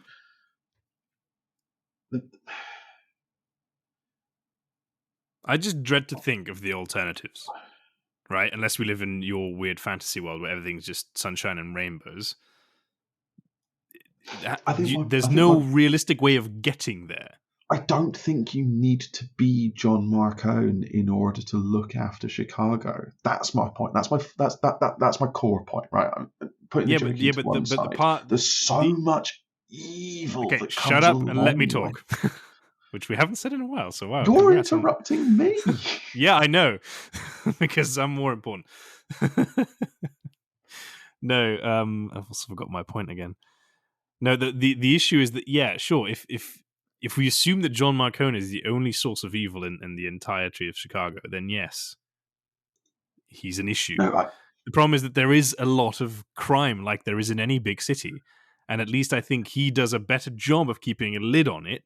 I just dread to think of the alternatives, right? Unless we live in your weird fantasy world where everything's just sunshine and rainbows. There's no realistic way of getting there. I don't think you need to be John Marcone in order to look after Chicago. That's my point. That's my core point, right? I'm putting the joking to one but the side. part There's so the much evil okay, that shut comes up and let me along with. talk. Which we haven't said in a while, so wow, You're congrats on. interrupting me. Yeah, I know, because I'm more important. No, I've also forgot my point again. No, the issue is that yeah, sure, if we assume that John Marcone is the only source of evil in the entirety of Chicago, then yes, he's an issue. No, The problem is that there is a lot of crime, like there is in any big city, and at least I think he does a better job of keeping a lid on it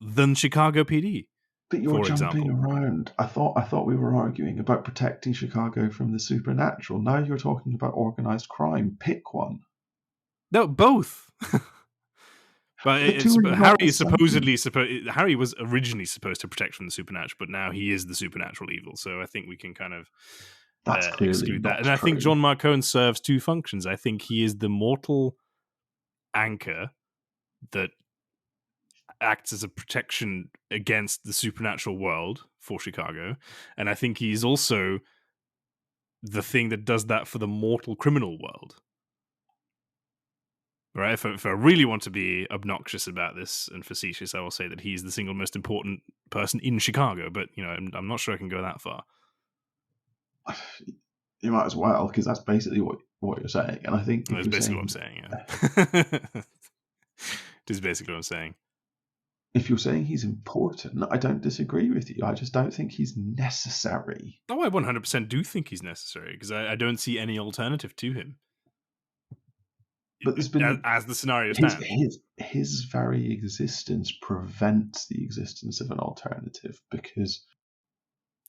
than Chicago PD, but you're for jumping example. around. I thought we were arguing about protecting Chicago from the supernatural. Now you're talking about organized crime. Pick one. No, both. But The two are not the same. Harry was originally supposed to protect from the supernatural, but now he is the supernatural evil. So I think we can kind of That's clearly exclude that. not And I think true. John Marcone serves two functions. I think he is the mortal anchor that acts as a protection against the supernatural world for Chicago, and I think he's also the thing that does that for the mortal criminal world. Right? If I really want to be obnoxious about this and facetious, I will say that he's the single most important person in Chicago. But I'm not sure I can go that far. You might as well, because that's basically what you're saying. And I think if That's you're basically what I'm saying saying. Yeah, it is basically what I'm saying. if you're saying he's important, I don't disagree with you. I just don't think he's necessary. Oh, I 100% do think he's necessary because I don't see any alternative to him But there's been as the scenario his stands. his his very existence prevents the existence of an alternative because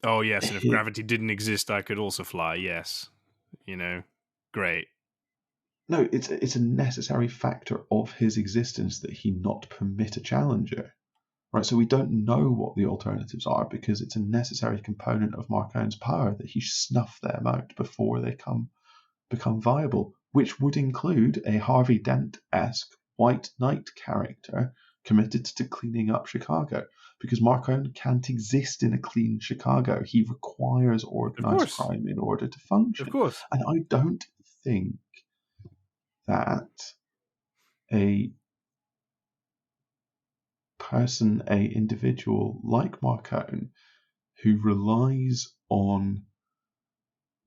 Oh yes, and if he, gravity didn't exist, I could also fly. Yes, great. no, it's a necessary factor of his existence that he not permit a challenger. Right, so we don't know what the alternatives are because it's a necessary component of Marcone's power that he snuff them out before they become viable, which would include a Harvey Dent-esque White Knight character committed to cleaning up Chicago. Because Marcone can't exist in a clean Chicago. He requires Of organized course, crime in order to of function. course. And I don't think that a person, a individual like Marcone, who relies on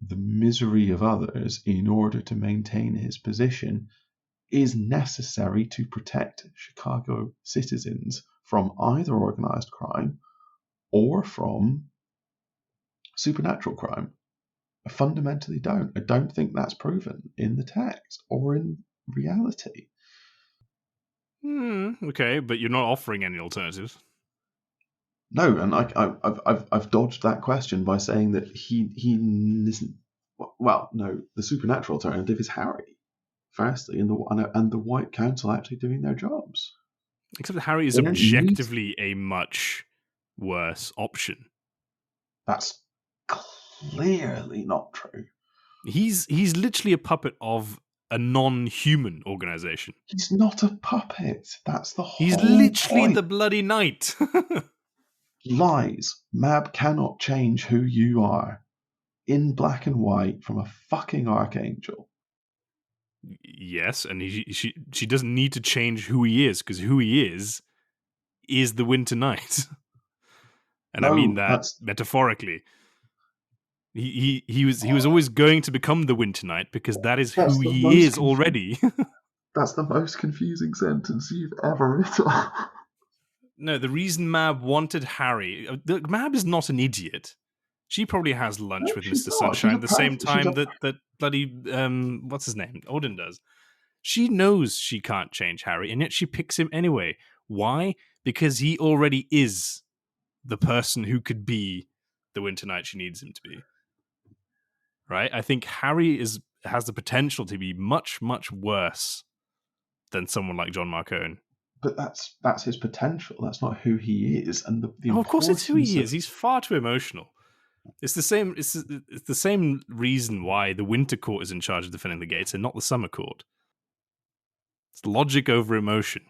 the misery of others in order to maintain his position is necessary to protect Chicago citizens from either organized crime or from supernatural crime. I fundamentally don't. I don't think that's proven in the text or in reality. Okay, but you're not offering any alternatives. No, and I've dodged that question by saying that he isn't. Well, no, the supernatural alternative is Harry, firstly, and the White Council actually doing their jobs. Except that Harry is They don't need. objectively a much worse option. That's clearly not true. He's literally a puppet of a non-human organization. He's not a puppet. That's the He's whole literally the point. bloody knight. Lies. Mab cannot change who you are in black and white from a fucking archangel. Yes, and she doesn't need to change who he is because who he is the Winter Knight, and I mean No, that that's metaphorically. He was always going to become the Winter Knight because that is who that's the he most is already. that's the most confusing sentence you've ever written. No, the reason Mab wanted Harry, Mab is not an idiot. She probably has lunch No, with she's Mr. not. She's a Sunshine the same perfect. She's time a that bloody what's his name Odin does. She knows she can't change Harry, and yet she picks him anyway. Why? Because he already is the person who could be the Winter Knight she needs him to be. Right? I think Harry has the potential to be much, much worse than someone like John Marcone. But that's his potential. That's not who he is, and the Oh, of course, it's who importance he of. is. He's far too emotional. It's the same. It's the same reason why the Winter Court is in charge of defending the gates and not the Summer Court. It's logic over emotion.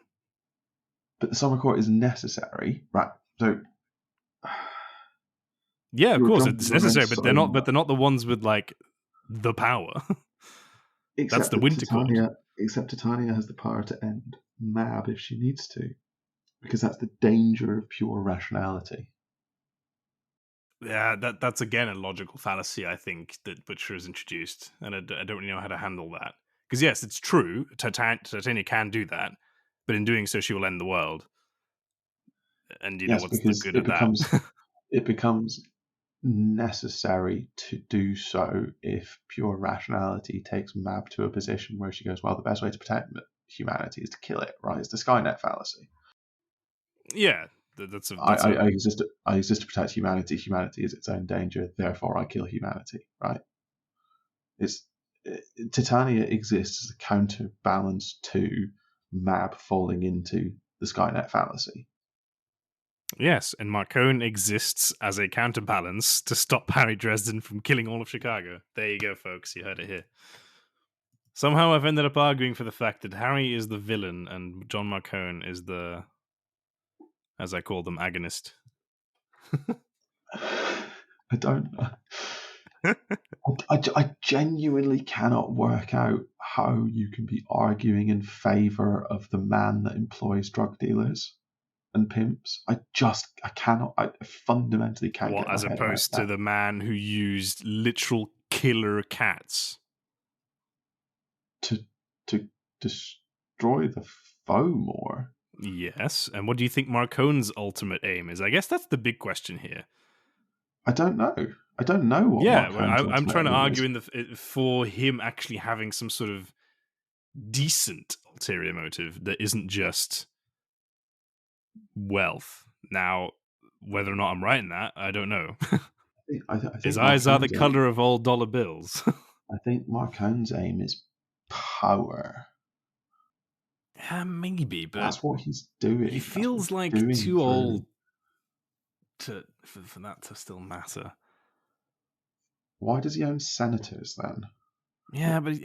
But the summer court is necessary, right? So Yeah, of you're course jumping it's around necessary, but so they're not. But much. they're not the ones with like the power. That's Except the that winter court. Titania has the power to end Mab if she needs to, because that's the danger of pure rationality. Yeah, that's again a logical fallacy. I think that Butcher has introduced, and I don't really know how to handle that. Because yes, it's true. Titania can do that, but in doing so, she will end the world. And Yes, what's the because good of that? it becomes necessary to do so if pure rationality takes Mab to a position where she goes, well, the best way to protect humanity is to kill it, right? It's the Skynet fallacy. Yeah, that's I a exist to protect humanity. Humanity is its own danger. Therefore, I kill humanity. Right? It's Titania exists as a counterbalance to Mab falling into the Skynet fallacy. yes, and Marcone exists as a counterbalance to stop Harry Dresden from killing all of Chicago. There you go, folks. You heard it here. Somehow I've ended up arguing for the fact that Harry is the villain and John Marcone is the, as I call them, agonist. I don't. I genuinely cannot work out how you can be arguing in favor of the man that employs drug dealers and pimps. I cannot. I fundamentally can't What, get my as head around opposed to that. the man who used literal killer cats? To to destroy the foe more. Yes, and what do you think Marcone's ultimate aim is? I guess that's the big question here. I don't know. I don't know what Yeah, Marcone's I'm ultimate trying to aim argue is. for him actually having some sort of decent ulterior motive that isn't just wealth. Now, whether or not I'm right in that, I don't know. I His think eyes are the Marcone's aim. color of all dollar bills. I think Marcone's aim is power. Yeah, maybe, but That's what he's he doing. That's what feels he's like doing too for. old for that to still matter. Why does he own senators then? Yeah, but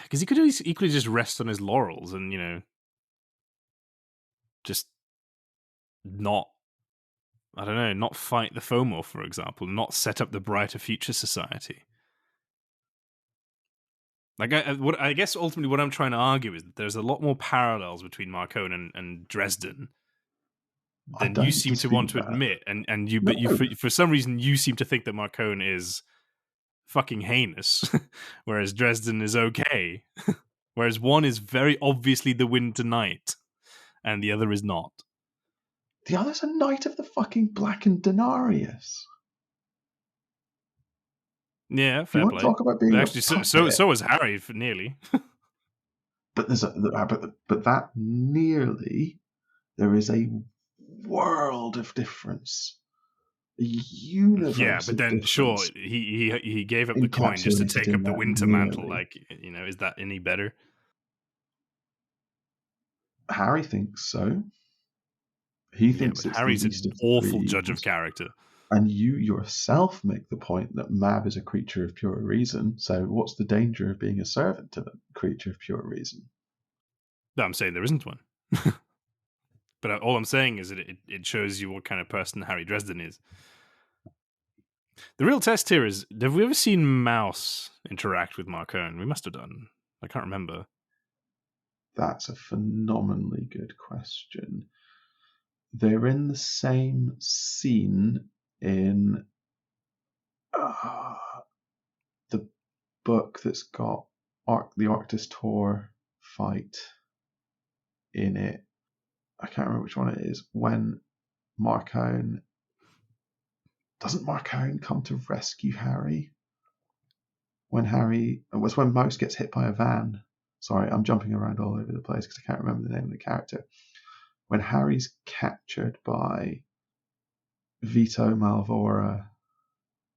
because he could equally just rest on his laurels and just not, I don't know, not fight the FOMO, for example, not set up the brighter future society. Like, I guess ultimately what I'm trying to argue is that there's a lot more parallels between Marcone and Dresden I than you don't seem to want dispute to that. admit, and you, but you No, for some reason you seem to think that Marcone is fucking heinous, whereas Dresden is okay. Whereas one is very obviously the Winter Knight, and the other is not. the other's a knight of the fucking blackened denarius. Yeah, You fair want to play. talk about being a Actually, puppet? so is Harry for nearly. But that nearly there is a world of difference, a Yeah, universe but of then sure, difference he gave up the coin just to encapsulated take in up the that Winter Mantle. nearly. Like, is that any better? Harry thinks so. He Yeah, thinks but it's the Harry's least an of the three awful judge of evils. character. And you yourself make the point that Mab is a creature of pure reason. So what's the danger of being a servant to the creature of pure reason? No, I'm saying there isn't one. But all I'm saying is that it shows you what kind of person Harry Dresden is. The real test here is, have we ever seen Mouse interact with Marcone? We must have done. I can't remember. That's a phenomenally good question. They're in the same scene in the book that's got the Arctis Tor fight in it. I can't remember which one it is. When Marcone doesn't Marcone come to rescue Harry? When Harry it was when Mouse gets hit by a van. Sorry, I'm jumping around all over the place because I can't remember the name of the character. When Harry's captured by Vito Malvora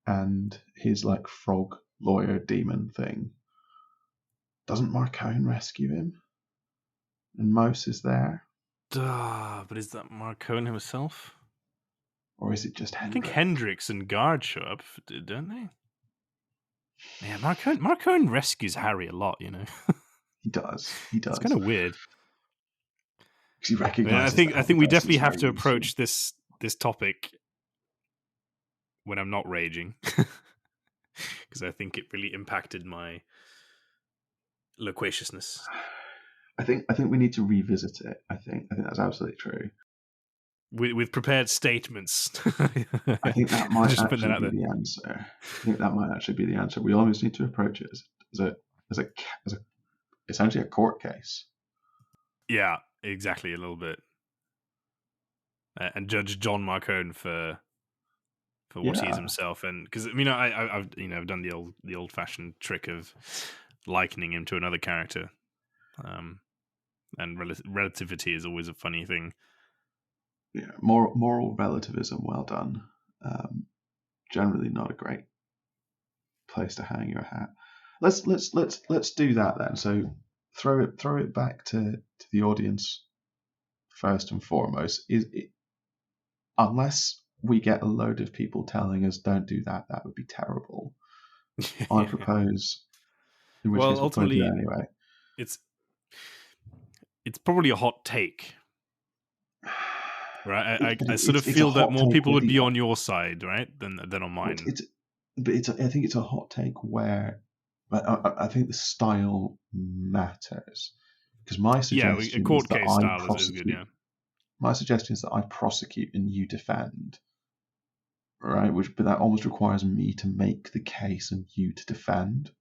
and his like frog lawyer demon thing, doesn't Marcone rescue him? And Mouse is there, Duh, but is that Marcone himself? or is it just I think Hendrik? Hendrix and Guard show up, don't they? Yeah, Marcone rescues Harry a lot, He does. He It's kind does. of weird. because he Yeah, recognizes I that the think we person definitely is have very to useful. approach this topic when I'm not raging, because I think it really impacted my loquaciousness. I think we need to revisit it. I think that's absolutely true. With prepared statements. I think that might Just put that actually out be there. the answer. I think that might actually be the answer. We always need to approach it as a as a as a essentially a court case. Yeah, exactly, a little bit. And judge John Marcone for what he is Yeah, himself, and because I mean, I've I've done the old fashioned trick of likening him to another character, um, and relativity is always a funny thing. yeah. Moral relativism. Well done. Generally, not a great place to hang your hat. Let's do that then. So throw it back to the audience first and foremost. Is it, unless we get a load of people telling us don't do that, that would be terrible. I propose, in which Well, case we'll probably do it ultimately, anyway. it's probably a hot take, right? I sort of It's a feel that hot more take people with would the be on your side, right, than on mine. I think it's a hot take where I think the style matters, because my Yeah, a suggestion is court that case I style is good. prosecute. Yeah, My suggestion is that I prosecute and you defend, right? But that almost requires me to make the case and you to defend.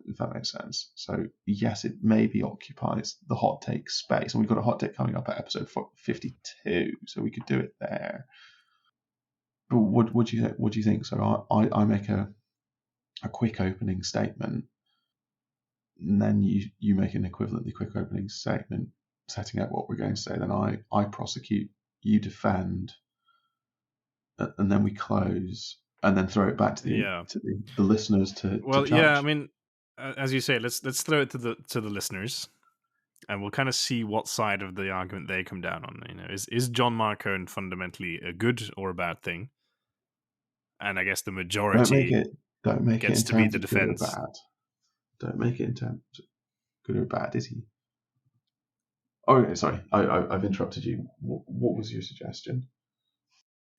If that makes sense. So yes, it maybe occupies the hot take space, and we've got a hot take coming up at episode 52, so we could do it there. But what do you think? What do you think? So I make a quick opening statement, and then you make an equivalently quick opening statement, setting out what we're going to say. Then I prosecute, you defend, and then we close, and then throw it back to yeah. the listeners to Well, yeah. I judge. mean, as you say, let's throw it to the listeners, and we'll kind of see what side of the argument they come down on. You know, is John Marcone fundamentally a good or a bad thing? And I guess the Don't make majority it don't make it gets in to be terms the of good or defense. bad. Don't make it in terms of good or bad, is he? Oh, okay, sorry, I've interrupted you. What was your suggestion?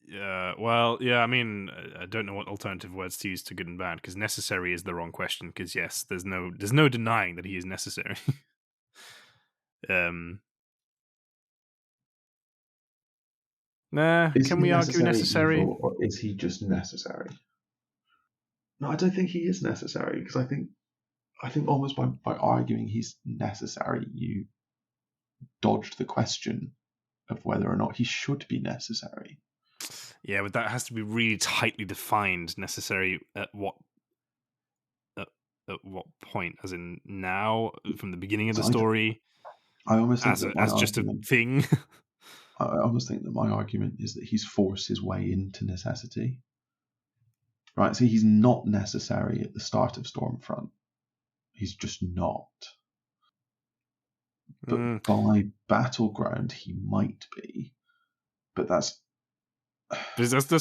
Yeah, well, yeah. I mean, I don't know what alternative words to use to good and bad, because necessary is the wrong question. Because yes, there's no denying that he is necessary. um, nah, Is can he we argue necessary necessary? evil, or is he just necessary? No, I don't think he is necessary, because I think almost by arguing he's necessary, you dodged the question of whether or not he should be necessary. Yeah, but that has to be really tightly defined. Necessary at, at what point? As in now, from the beginning of the So story, I almost think as that my just a argument thing. I almost think that my argument is that he's forced his way into necessity. Right, so he's not necessary at the start of Stormfront. He's just not. Mm. But by Battleground, he might be. But That's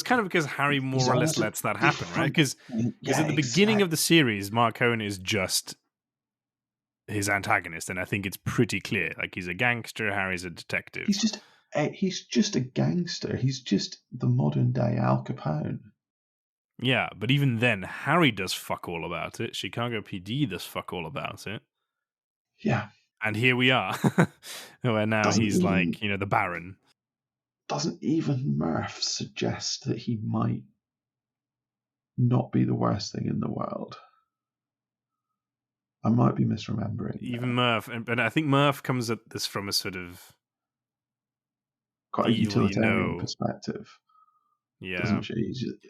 kind of because Harry he's more or less almost a lets that happen, right? different Because thing. at Yeah, the beginning of exactly. the series, Marcone is just his antagonist, and I think it's pretty clear. Like, he's a gangster, Harry's a detective. He's just a gangster. He's just the modern day Al Capone. Yeah, but even then, Harry does fuck all about it. Chicago PD does fuck all about it. Yeah, And here we are, where now doesn't he's even like, the Baron. Murph suggest that he might not be the worst thing in the world. I might be misremembering Even there. Murph, but I think Murph comes at this from a sort of Quite the a evil utilitarian perspective, Yeah. doesn't she?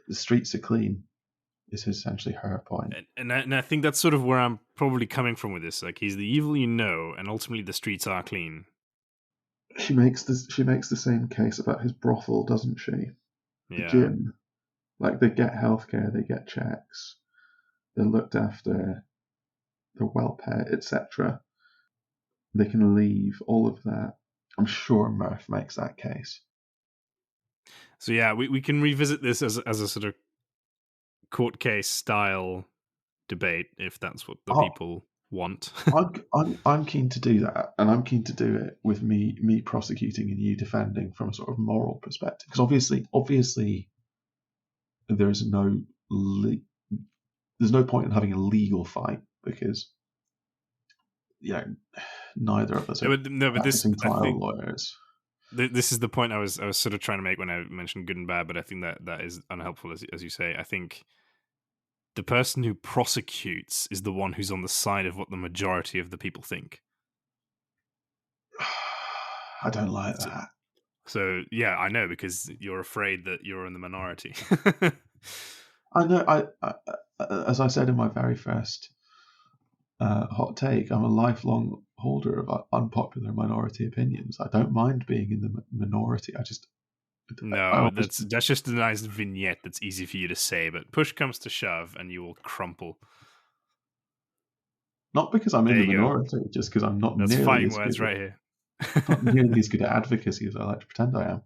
The streets are clean is essentially her point. And I think that's sort of where I'm probably coming from with this. Like, he's the evil and ultimately the streets are clean. She makes the same case about his brothel, doesn't she? The Yeah. gym. Like, they get healthcare, they get checks, they're looked after, they're well paid, etc. They can leave, all of that. I'm sure Murph makes that case. So yeah, we can revisit this as a sort of court case style debate if that's what the Oh, people want. I'm keen to do that, and I'm keen to do it with me prosecuting and you defending from a sort of moral perspective. Because obviously, there's no point in having a legal fight because neither of us are No, but this practicing I trial think lawyers. this is the point I was sort of trying to make when I mentioned good and bad, but I think that is unhelpful as you say. I think the person who prosecutes is the one who's on the side of what the majority of the people think. I don't like So, that. so yeah, I know, because you're afraid that you're in the minority. I know. As I said in my very first hot take, I'm a lifelong holder of unpopular minority opinions. I don't mind being in the minority. I No, always, that's just a nice vignette that's easy for you to say, but push comes to shove and you will crumple. not because I'm in There the you go. minority, just because I'm not That's nearly fighting as words good. right here. Not nearly as good at advocacy as I like to pretend I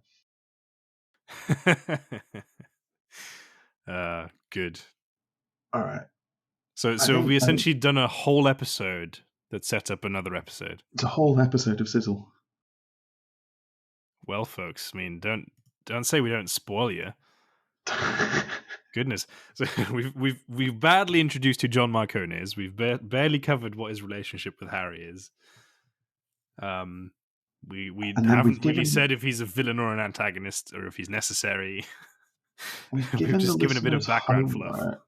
am. Good. All right. So we essentially done a whole episode that set up another episode. It's a whole episode of Sizzle. Well, folks, I mean, don't say we don't spoil you. Goodness, so we've badly introduced who John Marcone is. We've barely covered what his relationship with Harry is. We And then haven't really said if he's a villain or an antagonist, or if he's necessary. we've We've given the just given a bit of listeners background fluff. homework.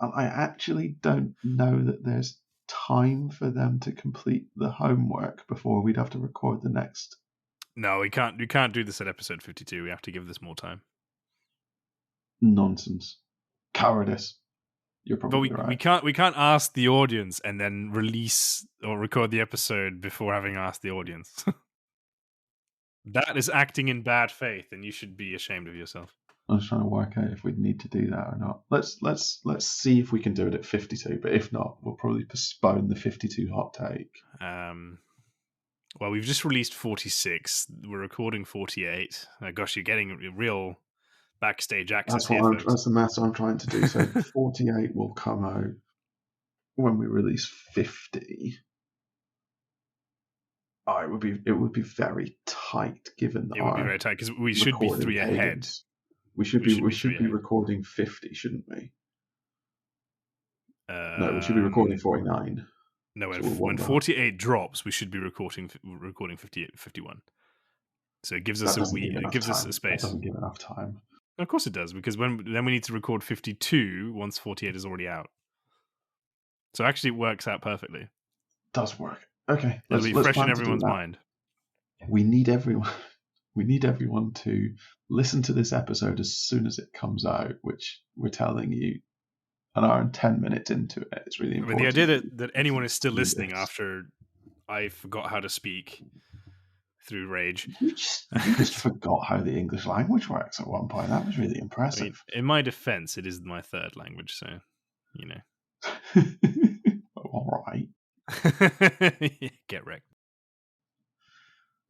I actually don't know that there's time for them to complete the homework before we'd have to record the next. No, we can't. We can't do this at episode 52. We have to give this more time. Nonsense. Cowardice. You're But probably right. we can't ask the audience and then release or record the episode before having asked the audience. That is acting in bad faith, and you should be ashamed of yourself. I was trying to work out if we'd need to do that or not. Let's see if we can do it at 52. But if not, we'll probably postpone the 52 hot take. Well, we've just released 46. We're recording 48. Gosh, you're getting real backstage access here, folks. That's the maths I'm trying to do. So 48 will come out when we release 50. Oh, it would be very tight given it would be very tight because we should be 3 ahead. We should be recording 50, shouldn't we? No, we should be recording 49. No, when 48 drops, we should be recording 58, 51. So it gives us a space. That doesn't give enough time. Of course it does, because then we need to record 52 once 48 is already out. So actually, it works out perfectly. It does work. Okay, it'll be fresh in everyone's mind. We need everyone. We need everyone to listen to this episode as soon as it comes out, which we're telling you an hour and 10 minutes into it. It's really important. I mean, the idea that anyone is still listening after I forgot how to speak through rage. You just forgot how the English language works at one point. That was really impressive. I mean, in my defense, it is my third language, so, you know. All right. Get wrecked.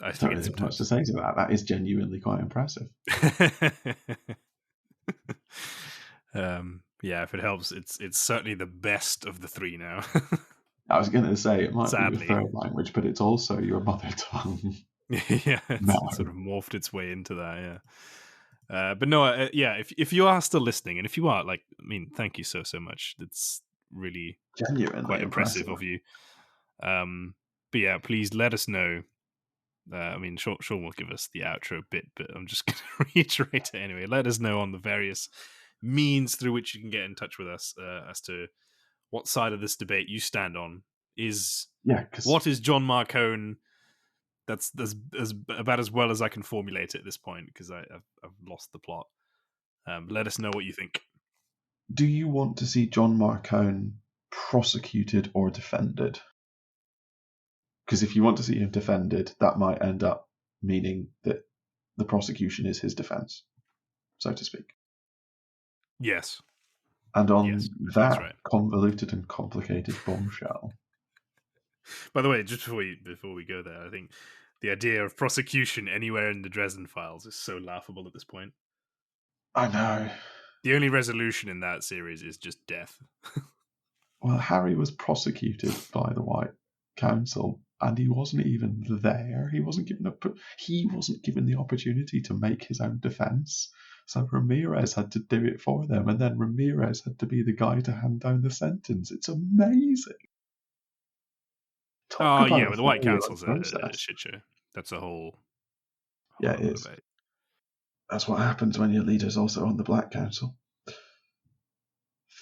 I don't really have much to say to that. That is genuinely quite impressive. Yeah, if it helps, it's certainly the best of the three now. I was going to say it might Sadly. be your third language, but it's also your mother tongue. Yeah, it's sort of morphed its way into that. Yeah, but no, yeah. If you are still listening, and if you are, like, I mean, thank you so much. That's really genuinely quite impressive of you. But yeah, please let us know. I mean, Sean will give us the outro bit, but I'm just going to reiterate it anyway. Let us know on the various means through which you can get in touch with us as to what side of this debate you stand on. What is John Marcone? That's about as well as I can formulate it at this point, because I've lost the plot. Let us know what you think. Do you want to see John Marcone prosecuted or defended? Because if you want to see him defended, that might end up meaning that the prosecution is his defense, so to speak. Yes. And on that convoluted and complicated bombshell. By the way, just before we go there, I think the idea of prosecution anywhere in the Dresden Files is so laughable at this point. I know. The only resolution in that series is just death. Well, Harry was prosecuted by the White Council, and he wasn't even there. He wasn't given the opportunity to make his own defense. So Ramirez had to do it for them, and then Ramirez had to be the guy to hand down the sentence. It's amazing. Talk Oh, about yeah, a but the White formulaic Council's a process. shit show. That's a whole Yeah, it other is. debate. That's what happens when your leader's also on the Black Council.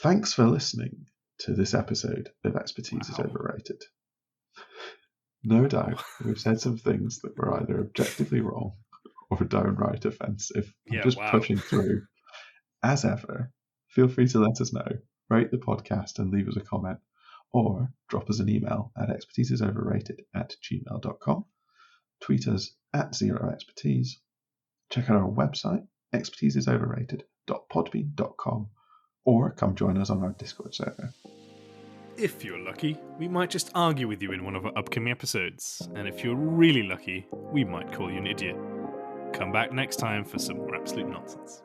Thanks for listening to this episode of Expertise is Overrated. No doubt we've said some things that were either objectively wrong or downright offensive. I'm just pushing through. As ever, feel free to let us know, rate the podcast and leave us a comment, or drop us an email at expertiseisoverrated@gmail.com, tweet us at zeroexpertise, check out our website, expertiseisoverrated.podbean.com, or come join us on our Discord server. If you're lucky, we might just argue with you in one of our upcoming episodes, and if you're really lucky, we might call you an idiot. Come back next time for some more absolute nonsense.